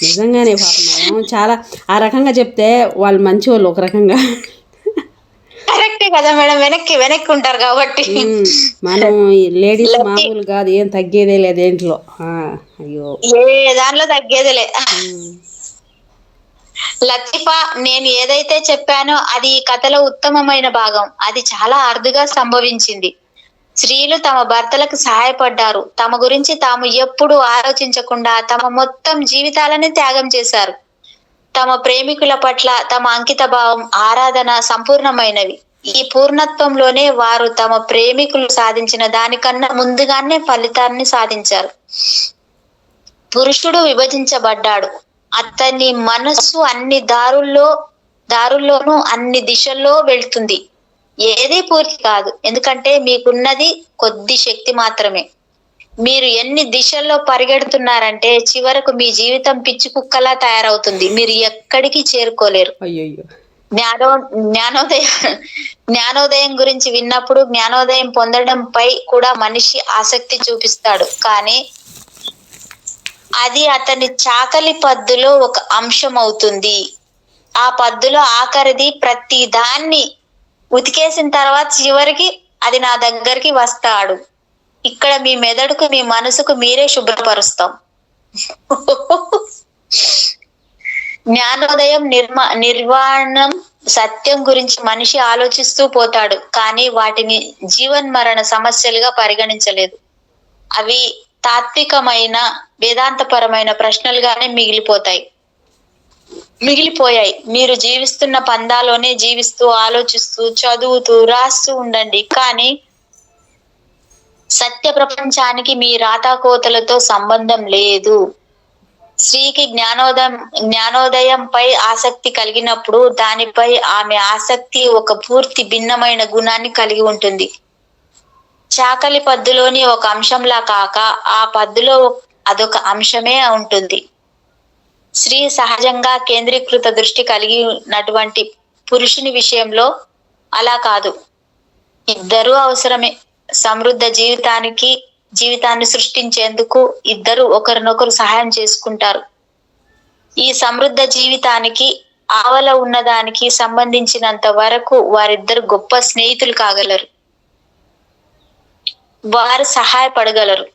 నిజంగానే పాపం చాలా ఆ రకంగా చెప్తే వాళ్ళు మంచి వాళ్ళు ఒక రకంగా. కరెక్టే కదా మేడం, వెనక్కి ఉంటారు కాబట్టి. మనం లేడీస్ మామూలు కాదు, ఏం తగ్గేదే లేదు దేంట్లో. అయ్యో, ఏ దానిలో తగ్గేదేలే. లతీఫా, నేను ఏదైతే చెప్పానో అది ఈ కథలో ఉత్తమమైన భాగం. అది చాలా అరుదుగా సంభవించింది. స్త్రీలు తమ భర్తలకు సహాయపడ్డారు. తమ గురించి తాము ఎప్పుడూ ఆలోచించకుండా తమ మొత్తం జీవితాలని త్యాగం చేశారు. తమ ప్రేమికుల పట్ల తమ అంకిత భావం, ఆరాధన సంపూర్ణమైనవి. ఈ పూర్ణత్వంలోనే వారు తమ ప్రేమికులు సాధించిన దానికన్నా ముందుగానే ఫలితాన్ని సాధించారు. పురుషుడు విభజించబడ్డాడు. అతని మనస్సు అన్ని దారుల్లోనూ అన్ని దిశల్లో వెళ్తుంది. ఏది పూర్తి కాదు, ఎందుకంటే మీకున్నది కొద్ది శక్తి మాత్రమే. మీరు ఎన్ని దిశల్లో పరిగెడుతున్నారంటే చివరకు మీ జీవితం పిచ్చి కుక్కలా తయారవుతుంది. మీరు ఎక్కడికి చేరుకోలేరు. జ్ఞానోదయం గురించి విన్నప్పుడు జ్ఞానోదయం పొందడంపై కూడా మనిషి ఆసక్తి చూపిస్తాడు. కానీ అది అతని చాకలి పద్దులో ఒక అంశం అవుతుంది. ఆ పద్దులో ఆఖరిది ప్రతి దాన్ని ఉతికేసిన తర్వాత చివరికి అది నా దగ్గరికి వస్తాడు. ఇక్కడ మీ మెదడుకు, మీ మనసుకు మీరే శుభ్రపరుస్తాం. జ్ఞానోదయం సత్యం గురించి మనిషి ఆలోచిస్తూ పోతాడు, కానీ వాటిని జీవన్మరణ సమస్యలుగా పరిగణించలేదు. అవి తాత్వికమైన వేదాంతపరమైన ప్రశ్నలుగానే మిగిలిపోయాయి. మీరు జీవిస్తున్న పందాలోనే జీవిస్తూ, ఆలోచిస్తూ, చదువుతూ, రాస్తూ ఉండండి, కానీ సత్య ప్రపంచానికి మీ రాతాకోతలతో సంబంధం లేదు. స్త్రీకి జ్ఞానోదయంపై ఆసక్తి కలిగినప్పుడు దానిపై ఆమె ఆసక్తి ఒక పూర్తి భిన్నమైన గుణాన్ని కలిగి ఉంటుంది. చాకలి పద్దులోని ఒక అంశంలా కాక ఆ పద్దులో అదొక అంశమే ఉంటుంది. స్త్రీ సహజంగా కేంద్రీకృత దృష్టి కలిగినటువంటి పురుషుని విషయంలో అలా కాదు. ఇద్దరూ అవసరమే. సమృద్ధ జీవితాన్ని సృష్టించేందుకు ఇద్దరు ఒకరినొకరు సహాయం చేసుకుంటారు. ఈ సమృద్ధ జీవితానికి ఆవల ఉన్నదానికి సంబంధించినంత వరకు వారిద్దరు గొప్ప స్నేహితులు కాగలరు. వారు సహాయపడగలరు,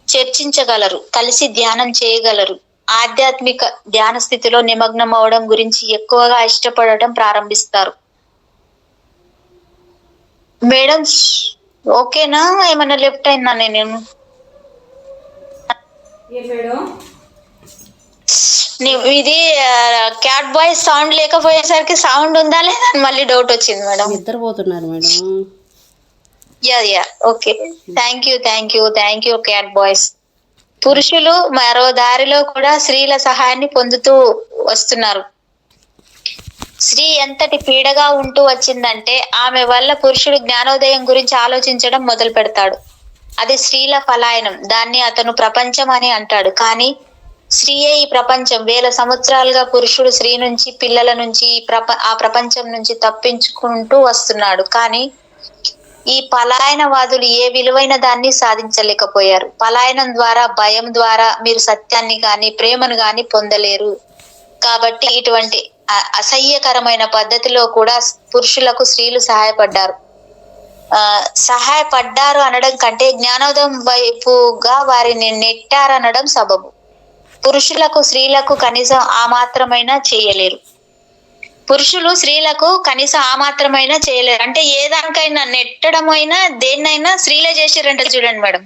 చర్చించగలరు, కలిసి ధ్యానం చేయగలరు. ఆధ్యాత్మిక ధ్యాన స్థితిలో నిమగ్నం అవడం గురించి ఎక్కువగా ఇష్టపడటం ప్రారంభిస్తారు. మేడం ఓకేనా? ఏమైనా లెఫ్ట్ అయినా నేను ఇది క్యాట్ బాయ్ సౌండ్ లేకపోయేసరికి సౌండ్ ఉందా లేదా అని మళ్ళీ డౌట్ వచ్చింది మేడం. నిద్రపోతున్నారు madam. Yeah okay. Thank you cat boys. పురుషులు మరో దారిలో కూడా స్త్రీల సహాయాన్ని పొందుతూ వస్తున్నారు. స్త్రీ ఎంతటి పీడగా ఉంటూ వచ్చిందంటే ఆమె వల్ల పురుషుడు జ్ఞానోదయం గురించి ఆలోచించడం మొదలు పెడతాడు. అది స్త్రీల పలాయనం. దాన్ని అతను ప్రపంచం అని అంటాడు. కానీ స్త్రీయే ఈ ప్రపంచం. వేల సంవత్సరాలుగా పురుషుడు స్త్రీ నుంచి, పిల్లల నుంచి, ఆ ప్రపంచం నుంచి తప్పించుకుంటూ వస్తున్నాడు. కానీ ఈ పలాయనవాదులు ఏ విలువైన దాన్ని సాధించలేకపోయారు. పలాయనం ద్వారా, భయం ద్వారా మీరు సత్యాన్ని గాని ప్రేమను గాని పొందలేరు. కాబట్టి ఇటువంటి అసహ్యకరమైన పద్ధతిలో కూడా పురుషులకు స్త్రీలు సహాయపడ్డారు అనడం కంటే జ్ఞానోదయం వైపుగా వారిని నెట్టారనడం సబబు. పురుషులకు స్త్రీలకు కనీసం ఆ మాత్రమైనా చేయలేరు. పురుషులు స్త్రీలకు కనీసం ఆ మాత్రమైనా చేయలేరు. అంటే ఏ దానికైనా నెట్టడం అయినా దేన్నైనా స్త్రీలే చేసిరంట చూడండి మేడం.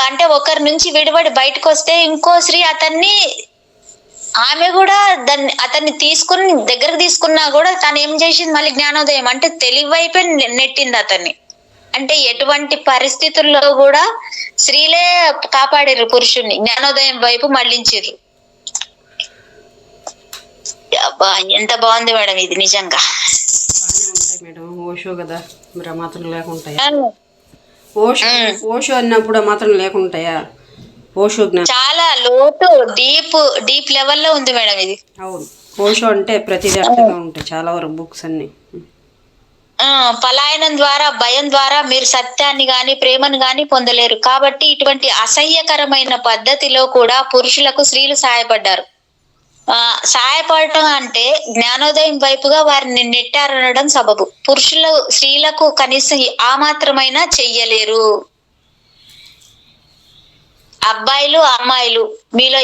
అంటే ఒకరి నుంచి విడిపడి బయటకు వస్తే ఇంకో స్త్రీ ఆమె కూడా అతన్ని తీసుకుని దగ్గరకు తీసుకున్నా కూడా తను ఏం చేసింది, మళ్ళీ జ్ఞానోదయం అంటే తెలివైపై నెట్టింది అతన్ని. అంటే ఎటువంటి పరిస్థితుల్లో కూడా స్త్రీలే కాపాడారు పురుషుణ్ణి, జ్ఞానోదయం వైపు మళ్లించారు. ఎంత బాగుంది మేడం ఇది నిజంగా. మేడం ఓషో కదా, మాత్రం లేకుంటాయా? ఓషో అన్నప్పుడు మాత్రం లేకుంటాయా? ఓషో చాలా లోతు డీప్ లెవెల్లో ఉంది మేడం ఇది. అవును, ఓషో అంటే ప్రతిదీ అర్థంగా ఉంటాయి చాలా వరకు బుక్స్ అన్ని. పలాయనం ద్వారా, భయం ద్వారా మీరు సత్యాన్ని గాని ప్రేమను గాని పొందలేరు. కాబట్టి ఇటువంటి అసహ్యకరమైన పద్ధతిలో కూడా పురుషులకు స్త్రీలు సహాయపడటం అంటే జ్ఞానోదయం వైపుగా వారిని నెట్టారనడం సబబు. స్త్రీలకు కనీసం ఆ మాత్రమైనా చెయ్యలేరు. అబ్బాయిలు, అమ్మాయిలు, మీలో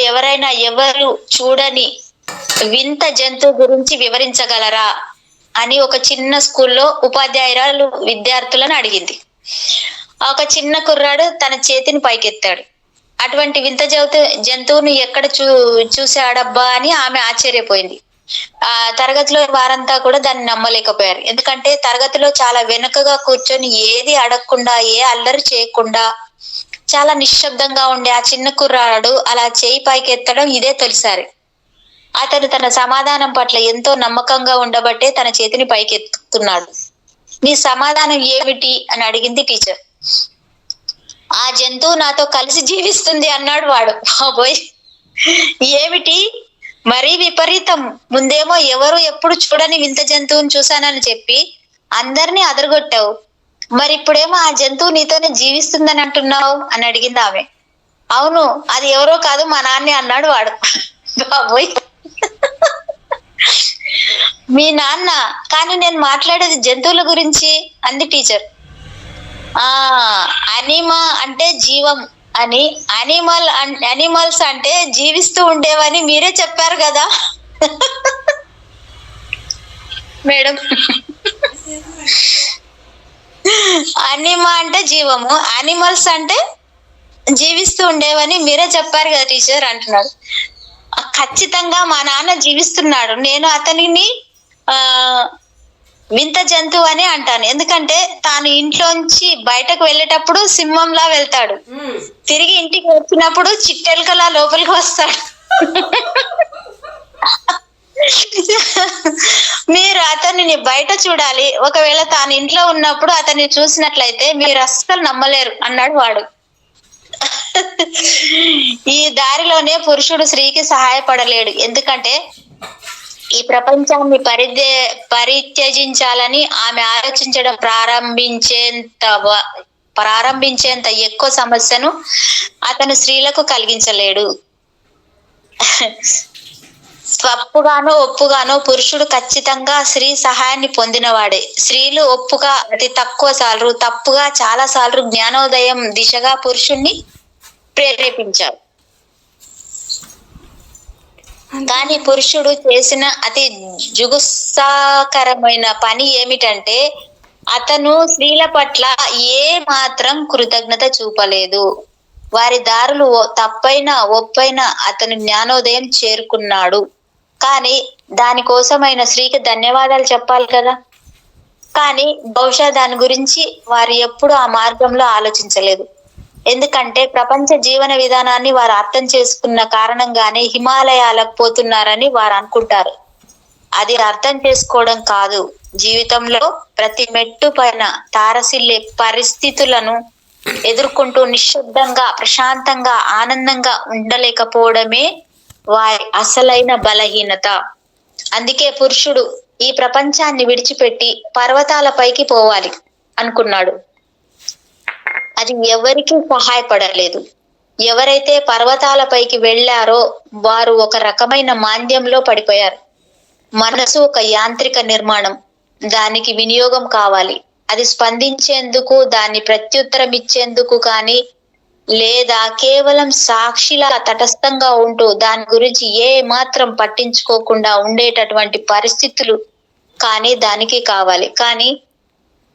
ఎవరు చూడని వింత జంతువు గురించి వివరించగలరా అని ఒక చిన్న స్కూల్లో ఉపాధ్యాయురాలు విద్యార్థులను అడిగింది. ఒక చిన్న కుర్రాడు తన చేతిని పైకెత్తాడు. అటువంటి వింత జంతువును ఎక్కడ చూశాడబ్బా అని ఆమె ఆశ్చర్యపోయింది. తరగతిలో వారంతా కూడా దాన్ని నమ్మలేకపోయారు. ఎందుకంటే తరగతిలో చాలా వెనుకగా కూర్చొని ఏది అడగకుండా, ఏ అల్లరి చేయకుండా చాలా నిశ్శబ్దంగా ఉండే ఆ చిన్న కుర్రాడు అలా చేయి పైకి ఎత్తడం ఇదే తొలిసారి. అతను తన సమాధానం పట్ల ఎంతో నమ్మకంగా ఉండబట్టే తన చేతిని పైకి ఎత్తుతున్నాడు. నీ సమాధానం ఏమిటి అని అడిగింది టీచర్. ఆ జంతువు నాతో కలిసి జీవిస్తుంది అన్నాడు వాడు. బాబోయ్, ఏమిటి మరీ విపరీతం. ముందేమో ఎవరు ఎప్పుడు చూడని వింత జంతువుని చూశానని చెప్పి అందరినీ అదరగొట్టావు, మరి ఇప్పుడేమో ఆ జంతువు నీతోనే జీవిస్తుందని అంటున్నావు అని అడిగింది ఆమె. అవును, అది ఎవరో కాదు మా నాన్నే అన్నాడు వాడు. బాబోయ్, మీ నాన్న? కానీ నేను మాట్లాడేది జంతువుల గురించి అంది టీచర్. అనిమా అంటే జీవం అని, అనిమల్స్ అంటే జీవిస్తూ ఉండేవని మీరే చెప్పారు కదా మేడం, అనిమా అంటే జీవము, యానిమల్స్ అంటే జీవిస్తూ ఉండేవని మీరే చెప్పారు కదా టీచర్ అంటున్నాడు. ఖచ్చితంగా మా నాన్న జీవిస్తున్నాడు, నేను అతనిని ఆ వింత జంతువు అని అంటాను. ఎందుకంటే తాను ఇంట్లోంచి బయటకు వెళ్ళేటప్పుడు సింహంలా వెళ్తాడు, తిరిగి ఇంటికి వచ్చినప్పుడు చిట్టెలకలా లోపలికి వస్తాడు. మీరు అతనిని బయట చూడాలి, ఒకవేళ తాను ఇంట్లో ఉన్నప్పుడు అతన్ని చూసినట్లయితే మీరు అస్సలు నమ్మలేరు అన్నాడు వాడు. ఈ దారిలోనే పురుషుడు స్త్రీకి సహాయపడలేడు, ఎందుకంటే ఈ ప్రపంచాన్ని పరిత్యజించాలని ఆమె ఆలోచించడం ప్రారంభించేంత ఎక్కువ సమస్యను అతను స్త్రీలకు కలిగించలేడు. తప్పుగానో ఒప్పుగానో పురుషుడు ఖచ్చితంగా స్త్రీ సహాయాన్ని పొందినవాడే. స్త్రీలు ఒప్పుగా అతి తక్కువ సార్లు, తప్పుగా చాలా సార్లు జ్ఞానోదయం దిశగా పురుషుణ్ణి ప్రేరేపించారు. కానీ పురుషుడు చేసిన అతి జుగుప్సాకరమైన పని ఏమిటంటే అతను స్త్రీల పట్ల ఏ మాత్రం కృతజ్ఞత చూపలేదు. వారి దారులు తప్పైనా ఒప్పైనా అతను జ్ఞానోదయం చేరుకున్నాడు. కానీ దానికోసమైన స్త్రీకి ధన్యవాదాలు చెప్పాలి కదా. కానీ బహుశా దాని గురించి వారు ఎప్పుడు ఆ మార్గంలో ఆలోచించలేదు. ఎందుకంటే ప్రపంచ జీవన విధానాన్ని వారు అర్థం చేసుకున్న కారణంగానే హిమాలయాలకు పోతున్నారని వారు అనుకుంటారు. అది అర్థం చేసుకోవడం కాదు, జీవితంలో ప్రతి మెట్టు పైన తారసిల్లే పరిస్థితులను ఎదుర్కొంటూ నిశ్శబ్దంగా, ప్రశాంతంగా, ఆనందంగా ఉండలేకపోవడమే వారి అసలైన బలహీనత. అందుకే పురుషుడు ఈ ప్రపంచాన్ని విడిచిపెట్టి పర్వతాలపైకి పోవాలి అనుకున్నాడు. అది ఎవరికీ సహాయపడలేదు. ఎవరైతే పర్వతాలపైకి వెళ్లారో వారు ఒక రకమైన మాంద్యంలో పడిపోయారు. మనసు ఒక యాంత్రిక నిర్మాణం, దానికి వినియోగం కావాలి. అది స్పందించేందుకు, దాన్ని ప్రత్యుత్తరం ఇచ్చేందుకు కానీ, లేదా కేవలం సాక్షిలా తటస్థంగా ఉంటూ దాని గురించి ఏ మాత్రం పట్టించుకోకుండా ఉండేటటువంటి పరిస్థితులు కానీ దానికి కావాలి. కానీ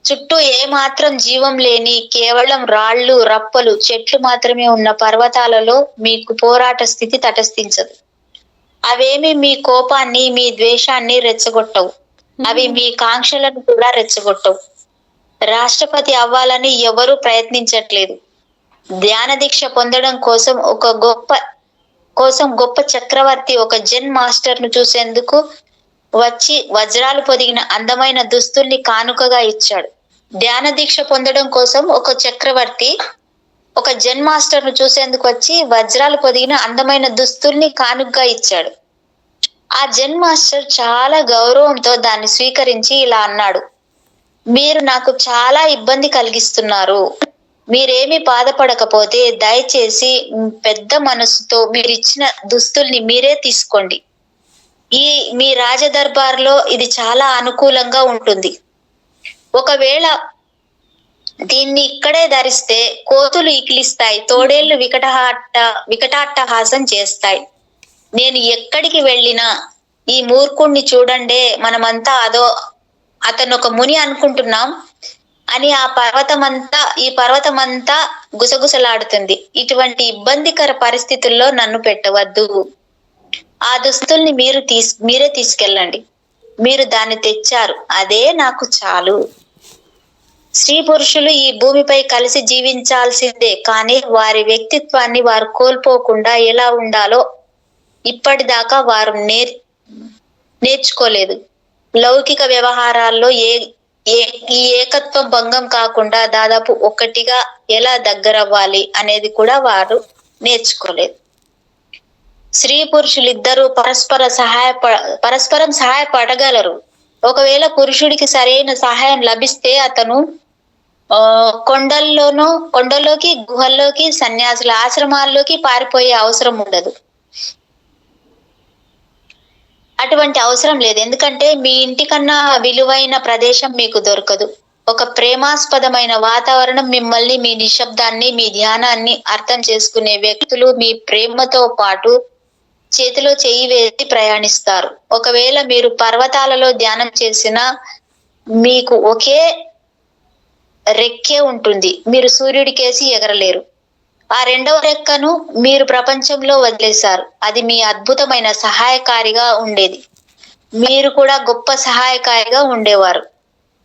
చుట్టూ ఏ మాత్రం జీవం లేని కేవలం రాళ్ళు, రప్పలు, చెట్లు మాత్రమే ఉన్న పర్వతాలలో మీకు పోరాట స్థితి తటస్థించదు. అవేమి మీ కోపాన్ని, మీ ద్వేషాన్ని రెచ్చగొట్టవు. అవి మీ కాంక్షలను కూడా రెచ్చగొట్టవు. రాష్ట్రపతి అవ్వాలని ఎవరూ ప్రయత్నించట్లేదు. ధ్యాన దీక్ష పొందడం కోసం గొప్ప చక్రవర్తి ఒక జెన్ మాస్టర్ ను చూసేందుకు వచ్చి వజ్రాలు పొదిగిన అందమైన దుస్తుల్ని కానుకగా ఇచ్చాడు. ధ్యాన దీక్ష పొందడం కోసం ఒక చక్రవర్తి ఒక జెన్ మాస్టర్ ను చూసేందుకు వచ్చి వజ్రాలు పొదిగిన అందమైన దుస్తుల్ని కానుకగా ఇచ్చాడు. ఆ జెన్ మాస్టర్ చాలా గౌరవంతో దాన్ని స్వీకరించి ఇలా అన్నాడు: మీరు నాకు చాలా ఇబ్బంది కలిగిస్తున్నారు. మీరేమి బాధపడకపోతే దయచేసి పెద్ద మనసుతో మీరిచ్చిన దుస్తుల్ని మీరే తీసుకోండి. మీ రాజదర్బార్లో ఇది చాలా అనుకూలంగా ఉంటుంది. ఒకవేళ దీన్ని ఇక్కడే ధరిస్తే కోతులు ఈకిలిస్తాయి, తోడేళ్లు వికటాట్టహాసం చేస్తాయి. నేను ఎక్కడికి వెళ్ళినా ఈ మూర్ఖుణ్ణి చూడండే, మనమంతా అతను ఒక ముని అనుకుంటున్నాం అని ఈ పర్వతమంతా గుసగుసలాడుతుంది. ఇటువంటి ఇబ్బందికర పరిస్థితుల్లో నన్ను పెట్టవద్దు. ఆ దుస్తుల్ని మీరే తీసుకెళ్ళండి. మీరు దాన్ని తెచ్చారు, అదే నాకు చాలు. స్త్రీ పురుషులు ఈ భూమిపై కలిసి జీవించాల్సిందే, కానీ వారి వ్యక్తిత్వాన్ని వారు కోల్పోకుండా ఎలా ఉండాలో ఇప్పటిదాకా వారు నేర్చుకోలేదు. లౌకిక వ్యవహారాల్లో ఈ ఏకత్వం భంగం కాకుండా దాదాపు ఒక్కటిగా ఎలా దగ్గరవ్వాలి అనేది కూడా వారు నేర్చుకోలేదు. స్త్రీ పురుషులిద్దరూ పరస్పరం సహాయపడగలరు. ఒకవేళ పురుషుడికి సరైన సహాయం లభిస్తే అతను కొండల్లోకి, గుహల్లోకి, సన్యాసుల ఆశ్రమాల్లోకి పారిపోయే అవసరం ఉండదు. అటువంటి అవసరం లేదు, ఎందుకంటే మీ ఇంటికన్నా విలువైన ప్రదేశం మీకు దొరకదు. ఒక ప్రేమాస్పదమైన వాతావరణం మిమ్మల్ని, మీ నిశ్శబ్దాన్ని, మీ ధ్యానాన్ని అర్థం చేసుకునే వ్యక్తులు మీ ప్రేమతో పాటు చేతిలో చెయ్యి వేసి ప్రయాణిస్తారు. ఒకవేళ మీరు పర్వతాలలో ధ్యానం చేసినా మీకు ఒకే రెక్కే ఉంటుంది. మీరు సూర్యుడికేసి ఎగరలేరు. ఆ రెండవ రెక్కను మీరు ప్రపంచంలో వదిలేశారు. అది మీ అద్భుతమైన సహాయకారిగా ఉండేది. మీరు కూడా గొప్ప సహాయకారిగా ఉండేవారు.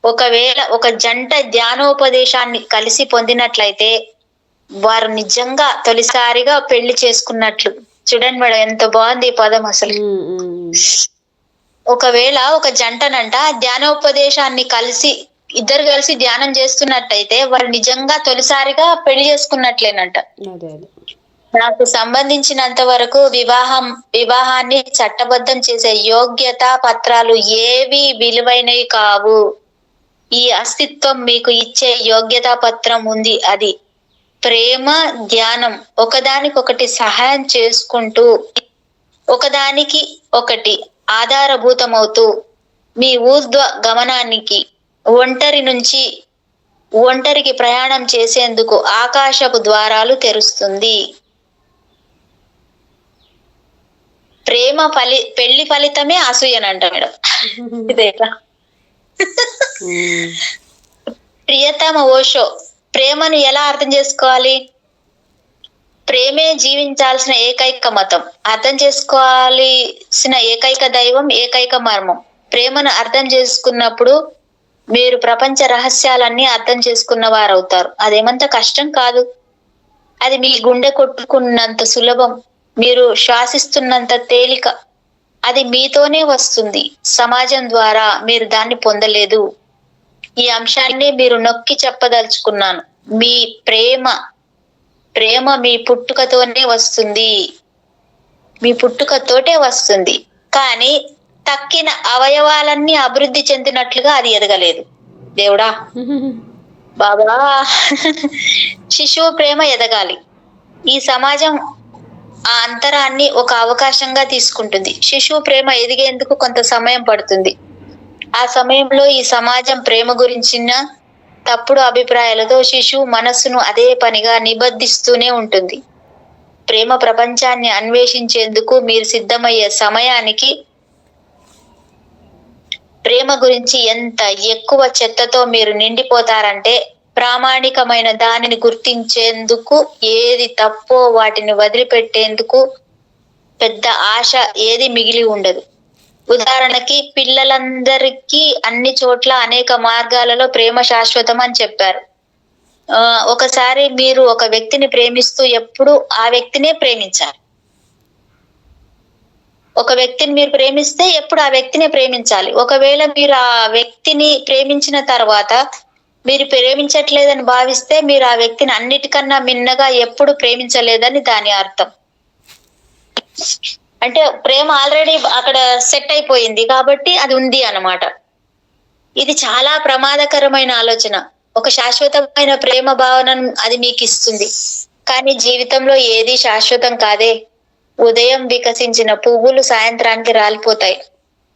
ఒకవేళ ఒక జంట ధ్యానోపదేశాన్ని కలిసి పొందినట్లయితే వారు నిజంగా తొలిసారిగా పెళ్లి చేసుకున్నట్లు. చూడండి మేడం, ఎంత బాగుంది ఈ పదం అసలు. ఒకవేళ ఒక జంటనంట ధ్యానోపదేశాన్ని ఇద్దరు కలిసి ధ్యానం చేస్తున్నట్టయితే వారు నిజంగా తొలిసారిగా పెళ్లి చేసుకున్నట్లేనంట. నాకు సంబంధించినంత వరకు వివాహాన్ని చట్టబద్ధం చేసే యోగ్యతా పత్రాలు ఏవి విలువైనవి కావు. ఈ అస్తిత్వం మీకు ఇచ్చే యోగ్యతా పత్రం ఉంది. అది ప్రేమ, ధ్యానం. ఒకదానికొకటి సహాయం చేసుకుంటూ ఒకదానికి ఒకటి ఆధారభూతమవుతూ మీ ఊర్ధ్వ గమనానికి ఒంటరి నుంచి ఒంటరికి ప్రయాణం చేసేందుకు ఆకాశపు ద్వారాలు తెరుస్తుంది. ప్రేమ పెళ్లి ఫలితమే అసూయనంట మేడం. ఇదేగా ప్రియతమ ఓషో ప్రేమను ఎలా అర్థం చేసుకోవాలి? ప్రేమే జీవించాల్సిన ఏకైక మతం, అర్థం చేసుకోవాల్సిన ఏకైక దైవం, ఏకైక మర్మం. ప్రేమను అర్థం చేసుకున్నప్పుడు మీరు ప్రపంచ రహస్యాలన్నీ అర్థం చేసుకున్న వారవుతారు. అదేమంత కష్టం కాదు. అది మీ గుండె కొట్టుకున్నంత సులభం, మీరు శ్వాసిస్తున్నంత తేలిక. అది మీతోనే వస్తుంది. సమాజం ద్వారా మీరు దాన్ని పొందలేదు. ఈ అంశాన్ని మీరు నొక్కి చెప్పదలుచుకున్నాను. మీ ప్రేమ మీ పుట్టుకతోనే వస్తుంది. మీ పుట్టుకతోటే వస్తుంది. కానీ తక్కిన అవయవాలన్నీ అభివృద్ధి చెందినట్లుగా అది ఎదగలేదు. దేవుడా బాబా, శిశువు ప్రేమ ఎదగాలి. ఈ సమాజం ఆ అంతరాన్ని ఒక అవకాశంగా తీసుకుంటుంది. శిశువు ప్రేమ ఎదిగేందుకు కొంత సమయం పడుతుంది. ఆ సమయంలో ఈ సమాజం ప్రేమ గురించిన తప్పుడు అభిప్రాయాలతో శిశువు మనస్సును అదే పనిగా నిబద్ధిస్తూనే ఉంటుంది. ప్రేమ ప్రపంచాన్ని అన్వేషించేందుకు మీరు సిద్ధమయ్యే సమయానికి ప్రేమ గురించి ఎంత ఎక్కువ చెత్తతో మీరు నిండిపోతారంటే ప్రామాణికమైన దానిని గుర్తించేందుకు ఏది తప్పో వాటిని వదిలిపెట్టేందుకు పెద్ద ఆశ ఏది మిగిలి ఉండదు. ఉదాహరణకి, పిల్లలందరికీ అన్ని చోట్ల అనేక మార్గాలలో ప్రేమ శాశ్వతం అని చెప్పారు. ఒకసారి మీరు ఒక వ్యక్తిని ప్రేమిస్తూ ఎప్పుడు ఆ వ్యక్తినే ప్రేమించాలి. ఒక వ్యక్తిని మీరు ప్రేమిస్తే ఎప్పుడు ఆ వ్యక్తినే ప్రేమించాలి. ఒకవేళ మీరు ఆ వ్యక్తిని ప్రేమించిన తర్వాత మీరు ప్రేమించట్లేదని భావిస్తే మీరు ఆ వ్యక్తిని అన్నిటికన్నా మిన్నగా ఎప్పుడు ప్రేమించలేదని దాని అర్థం. అంటే ప్రేమ ఆల్రెడీ అక్కడ సెట్ అయిపోయింది కాబట్టి అది ఉంది అన్నమాట. ఇది చాలా ప్రమాదకరమైన ఆలోచన. ఒక శాశ్వతమైన ప్రేమ భావనను అది మీకు ఇస్తుంది, కానీ జీవితంలో ఏది శాశ్వతం కాదే. ఉదయం వికసించిన పువ్వులు సాయంత్రానికి రాలిపోతాయి.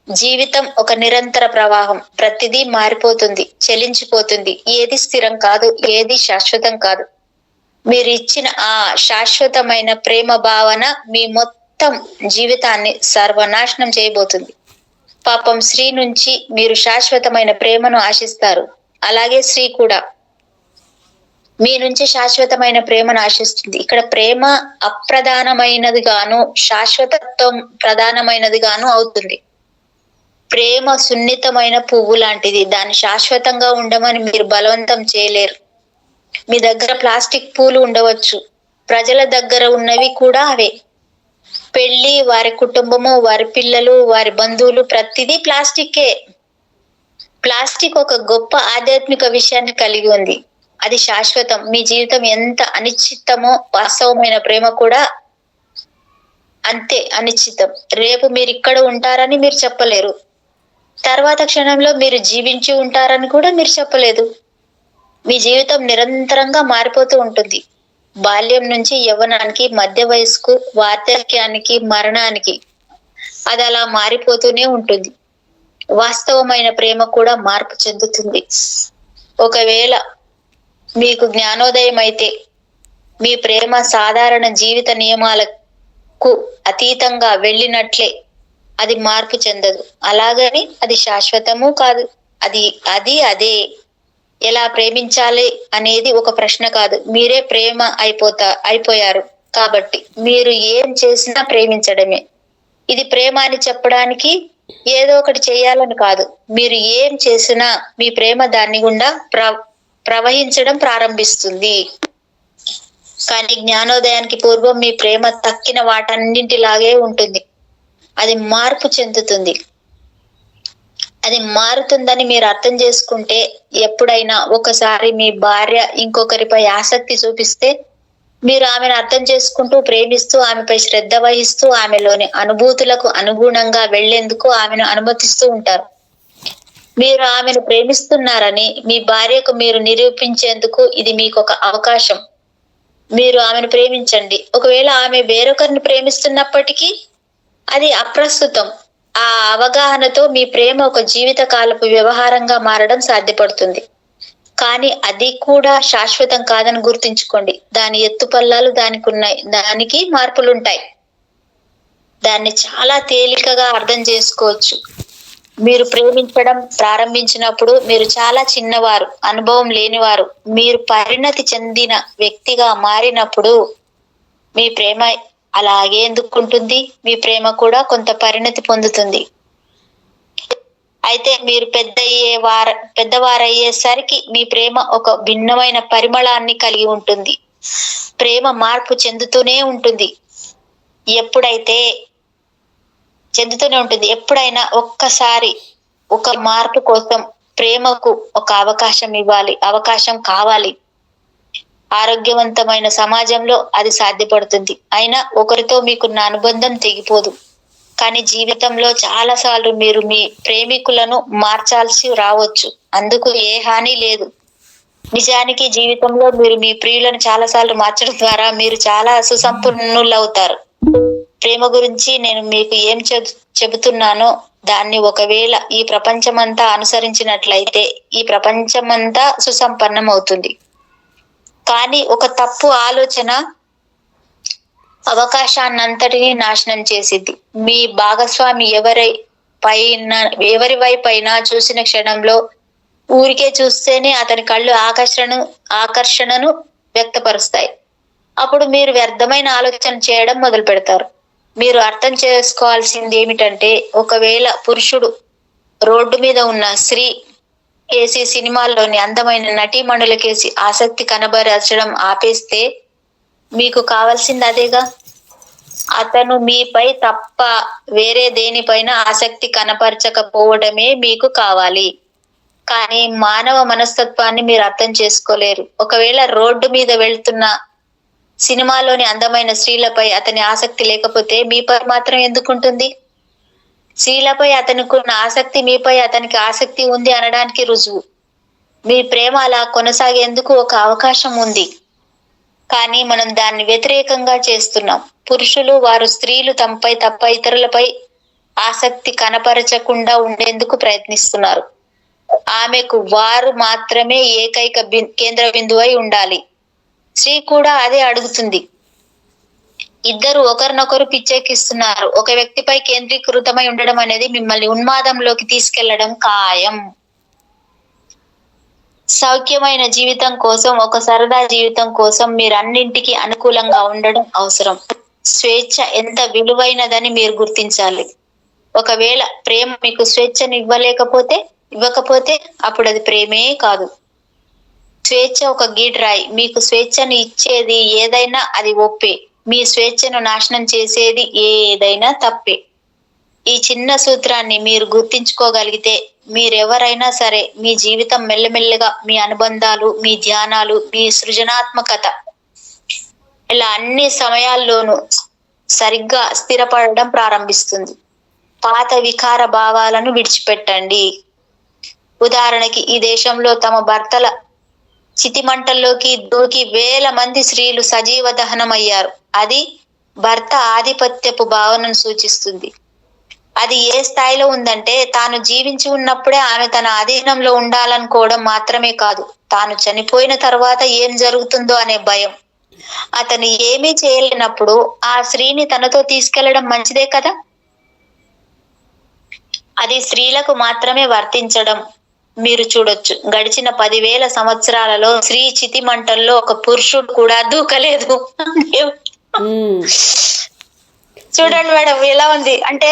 జీవితం ఒక నిరంతర ప్రవాహం. ప్రతిదీ మారిపోతుంది, చెలించిపోతుంది. ఏది స్థిరం కాదు, ఏది శాశ్వతం కాదు. మీరు ఇచ్చిన ఆ శాశ్వతమైన ప్రేమ భావన మీ మొత్తం జీవితాన్ని సర్వనాశనం చేయబోతుంది. పాపం శ్రీ నుంచి మీరు శాశ్వతమైన ప్రేమను ఆశిస్తారు. అలాగే శ్రీ కూడా మీ నుంచి శాశ్వతమైన ప్రేమను ఆశిస్తుంది. ఇక్కడ ప్రేమ అప్రధానమైనది గాను, శాశ్వతత్వం ప్రధానమైనది గాను అవుతుంది. ప్రేమ సున్నితమైన పువ్వు లాంటిది. దాన్ని శాశ్వతంగా ఉండమని మీరు బలవంతం చేయలేరు. మీ దగ్గర ప్లాస్టిక్ పూలు ఉండవచ్చు, ప్రజల దగ్గర ఉన్నవి కూడా అవే. పెళ్లి, వారి కుటుంబము, వారి పిల్లలు, వారి బంధువులు, ప్రతిదీ ప్లాస్టిక్కే. ప్లాస్టిక్ ఒక గొప్ప ఆధ్యాత్మిక విషయాన్ని కలిగి ఉంది. అది శాశ్వతం. మీ జీవితం ఎంత అనిశ్చితమో వాస్తవమైన ప్రేమ కూడా అంతే అనిశ్చితం. రేపు మీరు ఇక్కడ ఉంటారని మీరు చెప్పలేరు. తర్వాత క్షణంలో మీరు జీవించి ఉంటారని కూడా మీరు చెప్పలేదు. మీ జీవితం నిరంతరంగా మారిపోతూ ఉంటుంది. బాల్యం నుంచి యవ్వనానికి, మధ్య వయస్సుకు, వార్ధక్యానికి, మరణానికి అది అలా మారిపోతూనే ఉంటుంది. వాస్తవమైన ప్రేమ కూడా మార్పు చెందుతుంది. ఒకవేళ మీకు జ్ఞానోదయం అయితే మీ ప్రేమ సాధారణ జీవిత నియమాల కు అతీతంగా వెళ్ళినట్లే అది మార్పు చెందదు. అలాగని అది శాశ్వతము కాదు. అది అది అదే. ఎలా ప్రేమించాలి అనేది ఒక ప్రశ్న కాదు. మీరే ప్రేమ అయిపోయారు కాబట్టి మీరు ఏం చేసినా ప్రేమించడమే. ఇది ప్రేమ అని చెప్పడానికి ఏదో ఒకటి చేయాలని కాదు. మీరు ఏం చేసినా మీ ప్రేమ దాని గుండా ప్రవహించడం ప్రారంభిస్తుంది. కానీ జ్ఞానోదయానికి పూర్వం మీ ప్రేమ తక్కిన వాటన్నింటిలాగే ఉంటుంది. అది మార్పు చెందుతుంది. అది మారుతుందని మీరు అర్థం చేసుకుంటే, ఎప్పుడైనా ఒకసారి మీ భార్య ఇంకొకరిపై ఆసక్తి చూపిస్తే మీరు ఆమెను అర్థం చేసుకుంటూ, ప్రేమిస్తూ, ఆమెపై శ్రద్ధ వహిస్తూ, ఆమెలోని అనుభూతులకు అనుగుణంగా వెళ్లేందుకు ఆమెను అనుమతిస్తూ ఉంటారు. మీరు ఆమెను ప్రేమిస్తున్నారని మీ భార్యకు మీరు నిరూపించేందుకు ఇది మీకు ఒక అవకాశం. మీరు ఆమెను ప్రేమించండి. ఒకవేళ ఆమె వేరొకరిని ప్రేమిస్తున్నప్పటికీ అది అప్రస్తుతం. ఆ అవగాహనతో మీ ప్రేమ ఒక జీవిత కాలపు వ్యవహారంగా మారడం సాధ్యపడుతుంది. కానీ అది కూడా శాశ్వతం కాదని గుర్తుంచుకోండి. దాని ఎత్తుపల్లాలు దానికి ఉన్నాయి. దానికి మార్పులుంటాయి. దాన్ని చాలా తేలికగా అర్థం చేసుకోవచ్చు. మీరు ప్రేమించడం ప్రారంభించినప్పుడు మీరు చాలా చిన్నవారు, అనుభవం లేనివారు. మీరు పరిణతి చెందిన వ్యక్తిగా మారినప్పుడు మీ ప్రేమ అలాగే ఎందుకుంటుంది? మీ ప్రేమ కూడా కొంత పరిణతి పొందుతుంది. అయితే మీరు పెద్దవారయ్యేసరికి మీ ప్రేమ ఒక భిన్నమైన పరిమళాన్ని కలిగి ఉంటుంది. ప్రేమ మార్పు చెందుతూనే ఉంటుంది. ఎప్పుడైనా ఒక్కసారి ఒక మార్పు కోసం ప్రేమకు ఒక అవకాశం కావాలి. ఆరోగ్యవంతమైన సమాజంలో అది సాధ్యపడుతుంది. అయినా ఒకరితో మీకున్న అనుబంధం తెగిపోదు. కానీ జీవితంలో చాలా సార్లు మీరు మీ ప్రేమికులను మార్చాల్సి రావచ్చు. అందుకు ఏ హాని లేదు. నిజానికి జీవితంలో మీరు మీ ప్రియులను చాలా సార్లు మార్చడం ద్వారా మీరు చాలా సుసంపన్నులవుతారు. ప్రేమ గురించి నేను మీకు ఏం చెబుతున్నానో దాన్ని ఒకవేళ ఈ ప్రపంచమంతా అనుసరించినట్లయితే ఈ ప్రపంచమంతా సుసంపన్నం అవుతుంది. కానీ ఒక తప్పు ఆలోచన అవకాశాన్నంతటినీ నాశనం చేసిద్ది. మీ భాగస్వామి ఎవరి వైపైనా చూసిన క్షణంలో ఊరికే చూస్తేనే అతని కళ్ళు ఆకర్షణను వ్యక్తపరుస్తాయి. అప్పుడు మీరు వ్యర్థమైన ఆలోచన చేయడం మొదలు పెడతారు. మీరు అర్థం చేసుకోవాల్సింది ఏమిటంటే, ఒకవేళ పురుషుడు రోడ్డు మీద ఉన్న స్త్రీ కేసి సినిమాల్లోని అందమైన నటీమణులకేసి ఆసక్తి కనబరచడం ఆపేస్తే మీకు కావాల్సింది అదేగా. అతను మీపై తప్ప వేరే దేనిపైన ఆసక్తి కనపరచకపోవడమే మీకు కావాలి. కానీ మానవ మనస్తత్వాన్ని మీరు అర్థం చేసుకోలేరు. ఒకవేళ రోడ్డు మీద వెళ్తున్న సినిమాలోని అందమైన స్త్రీలపై అతని ఆసక్తి లేకపోతే మీపై మాత్రం ఎందుకుంటుంది? స్త్రీలపై అతనికి ఉన్న ఆసక్తి మీపై అతనికి ఆసక్తి ఉంది అనడానికి రుజువు. మీ ప్రేమ అలా కొనసాగేందుకు ఒక అవకాశం ఉంది. కానీ మనం దాన్ని వ్యతిరేకంగా చేస్తున్నాం. పురుషులు వారు స్త్రీలు తమపై తప్ప ఇతరులపై ఆసక్తి కనపరచకుండా ఉండేందుకు ప్రయత్నిస్తున్నారు. ఆమెకు వారు మాత్రమే ఏకైక కేంద్ర బిందువై ఉండాలి. స్త్రీ కూడా అదే అడుగుతుంది. ఇద్దరు ఒకరినొకరు పిచ్చెక్కిస్తున్నారు. ఒక వ్యక్తిపై కేంద్రీకృతమై ఉండడం అనేది మిమ్మల్ని ఉన్మాదంలోకి తీసుకెళ్లడం ఖాయం. సౌఖ్యమైన జీవితం కోసం, ఒక సరదా జీవితం కోసం మీరన్నింటికీ అనుకూలంగా ఉండడం అవసరం. స్వేచ్ఛ ఎంత విలువైనదని మీరు గుర్తించాలి. ఒకవేళ ప్రేమ మీకు స్వేచ్ఛను ఇవ్వకపోతే అప్పుడు అది ప్రేమే కాదు. స్వేచ్ఛ ఒక గీడ్రాయి. మీకు స్వేచ్ఛను ఇచ్చేది ఏదైనా అది ఒప్పే. మీ స్వేచ్ఛను నాశనం చేసేది ఏదైనా తప్పే. ఈ చిన్న సూత్రాన్ని మీరు గుర్తించుకోగలిగితే మీరెవరైనా సరే మీ జీవితం మెల్లమెల్లగా మీ అనుబంధాలు, మీ ధ్యానాలు, మీ సృజనాత్మకత ఇలా అన్ని సమయాల్లోనూ సరిగ్గా స్థిరపడడం ప్రారంభిస్తుంది. పాత వికార భావాలను విడిచిపెట్టండి. ఉదాహరణకి, ఈ దేశంలో తమ భర్తల చితిమంటల్లోకి దూకి వేల మంది స్త్రీలు సజీవ దహనమయ్యారు. అది భర్త ఆధిపత్యపు భావనను సూచిస్తుంది. అది ఏ స్థాయిలో ఉందంటే, తాను జీవించి ఉన్నప్పుడే ఆమె తన అధీనంలో ఉండాలనుకోవడం మాత్రమే కాదు, తాను చనిపోయిన తర్వాత ఏం జరుగుతుందో అనే భయం. అతను ఏమీ చేయలేనప్పుడు ఆ స్త్రీని తనతో తీసుకెళ్లడం మంచిదే కదా. అది స్త్రీలకు మాత్రమే వర్తించడం మీరు చూడొచ్చు. గడిచిన 10,000 సంవత్సరాలలో స్త్రీ చితి మంటల్లో ఒక పురుషుడు కూడా దూకలేదు. చూడండి మేడం ఎలా ఉంది అంటే,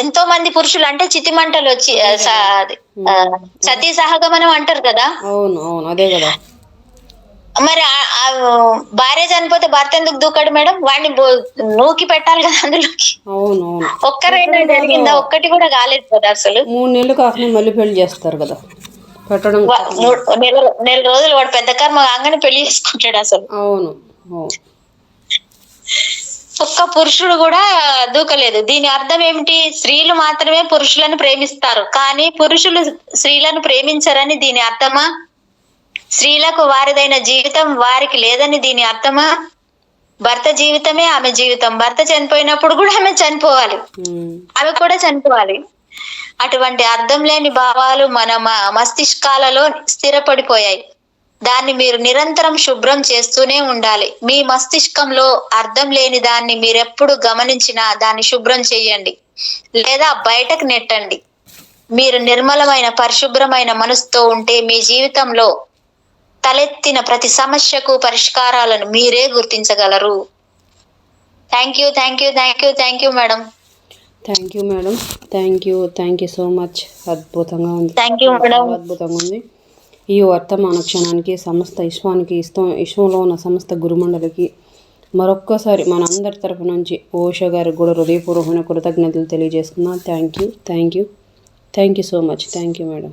ఎంతో మంది పురుషులు అంటే చితి మంటలు వచ్చి సతీ సహగమనం అంటారు కదా. అవును అవును అదే కదా. మరి భార్య చనిపోతే భర్త ఎందుకు దూకాడు మేడం? వాడిని నూకి పెట్టాలి కదా అందులోకి. అవును అవును. ఒక్కరైనా జరిగిందా? ఒక్కటి కూడా కాలేదు కదా అసలు. 3 నెలలు కాకుండా మళ్ళీ పెళ్లి చేస్తారు కదా పెట్టడం. నెల రోజులు వాడు పెద్ద కర్మ కాగానే పెళ్లి చేసుకుంటాడు అసలు. అవును. ఒక్క పురుషుడు కూడా దూకలేదు. దీని అర్థం ఏమిటి? స్త్రీలు మాత్రమే పురుషులను ప్రేమిస్తారు, కానీ పురుషులు స్త్రీలను ప్రేమించరని దీని అర్థమా? స్త్రీలకు వారిదైన జీవితం వారికి లేదని దీని అర్థమా? భర్త జీవితమే ఆమె జీవితం. భర్త చనిపోయినప్పుడు కూడా ఆమె చనిపోవాలి, ఆమె కూడా చనిపోవాలి. అటువంటి అర్థం లేని భావాలు మన మస్తిష్కాలలో స్థిరపడిపోయాయి. దాన్ని మీరు నిరంతరం శుభ్రం చేస్తూనే ఉండాలి. మీ మస్తిష్కంలో అర్థం లేని దాన్ని మీరెప్పుడు గమనించినా దాన్ని శుభ్రం చేయండి లేదా బయటకు నెట్టండి. మీరు నిర్మలమైన పరిశుభ్రమైన మనసుతో ఉంటే మీ జీవితంలో తలెత్తిన ప్రతి సమస్యకు పరిష్కారాలను మీరే గుర్తించగలరు. Thank you thank you thank you thank you madam. Thank you madam. Thank you so much. అద్భుతంగా ఉంది. Thank you madam. అద్భుతంగా ఉంది. ఈ వర్తమాన క్షణానికి సమస్త విశ్వానికి విశ్వంలో ఉన్న సమస్త గురుమండలికి మరొక్కసారి మన అందరి తరపు నుంచి ఓషో గారికి కూడా హృదయపూర్వకమైన కృతజ్ఞతలు తెలియజేస్తున్నా. Thank you so much. Thank you madam.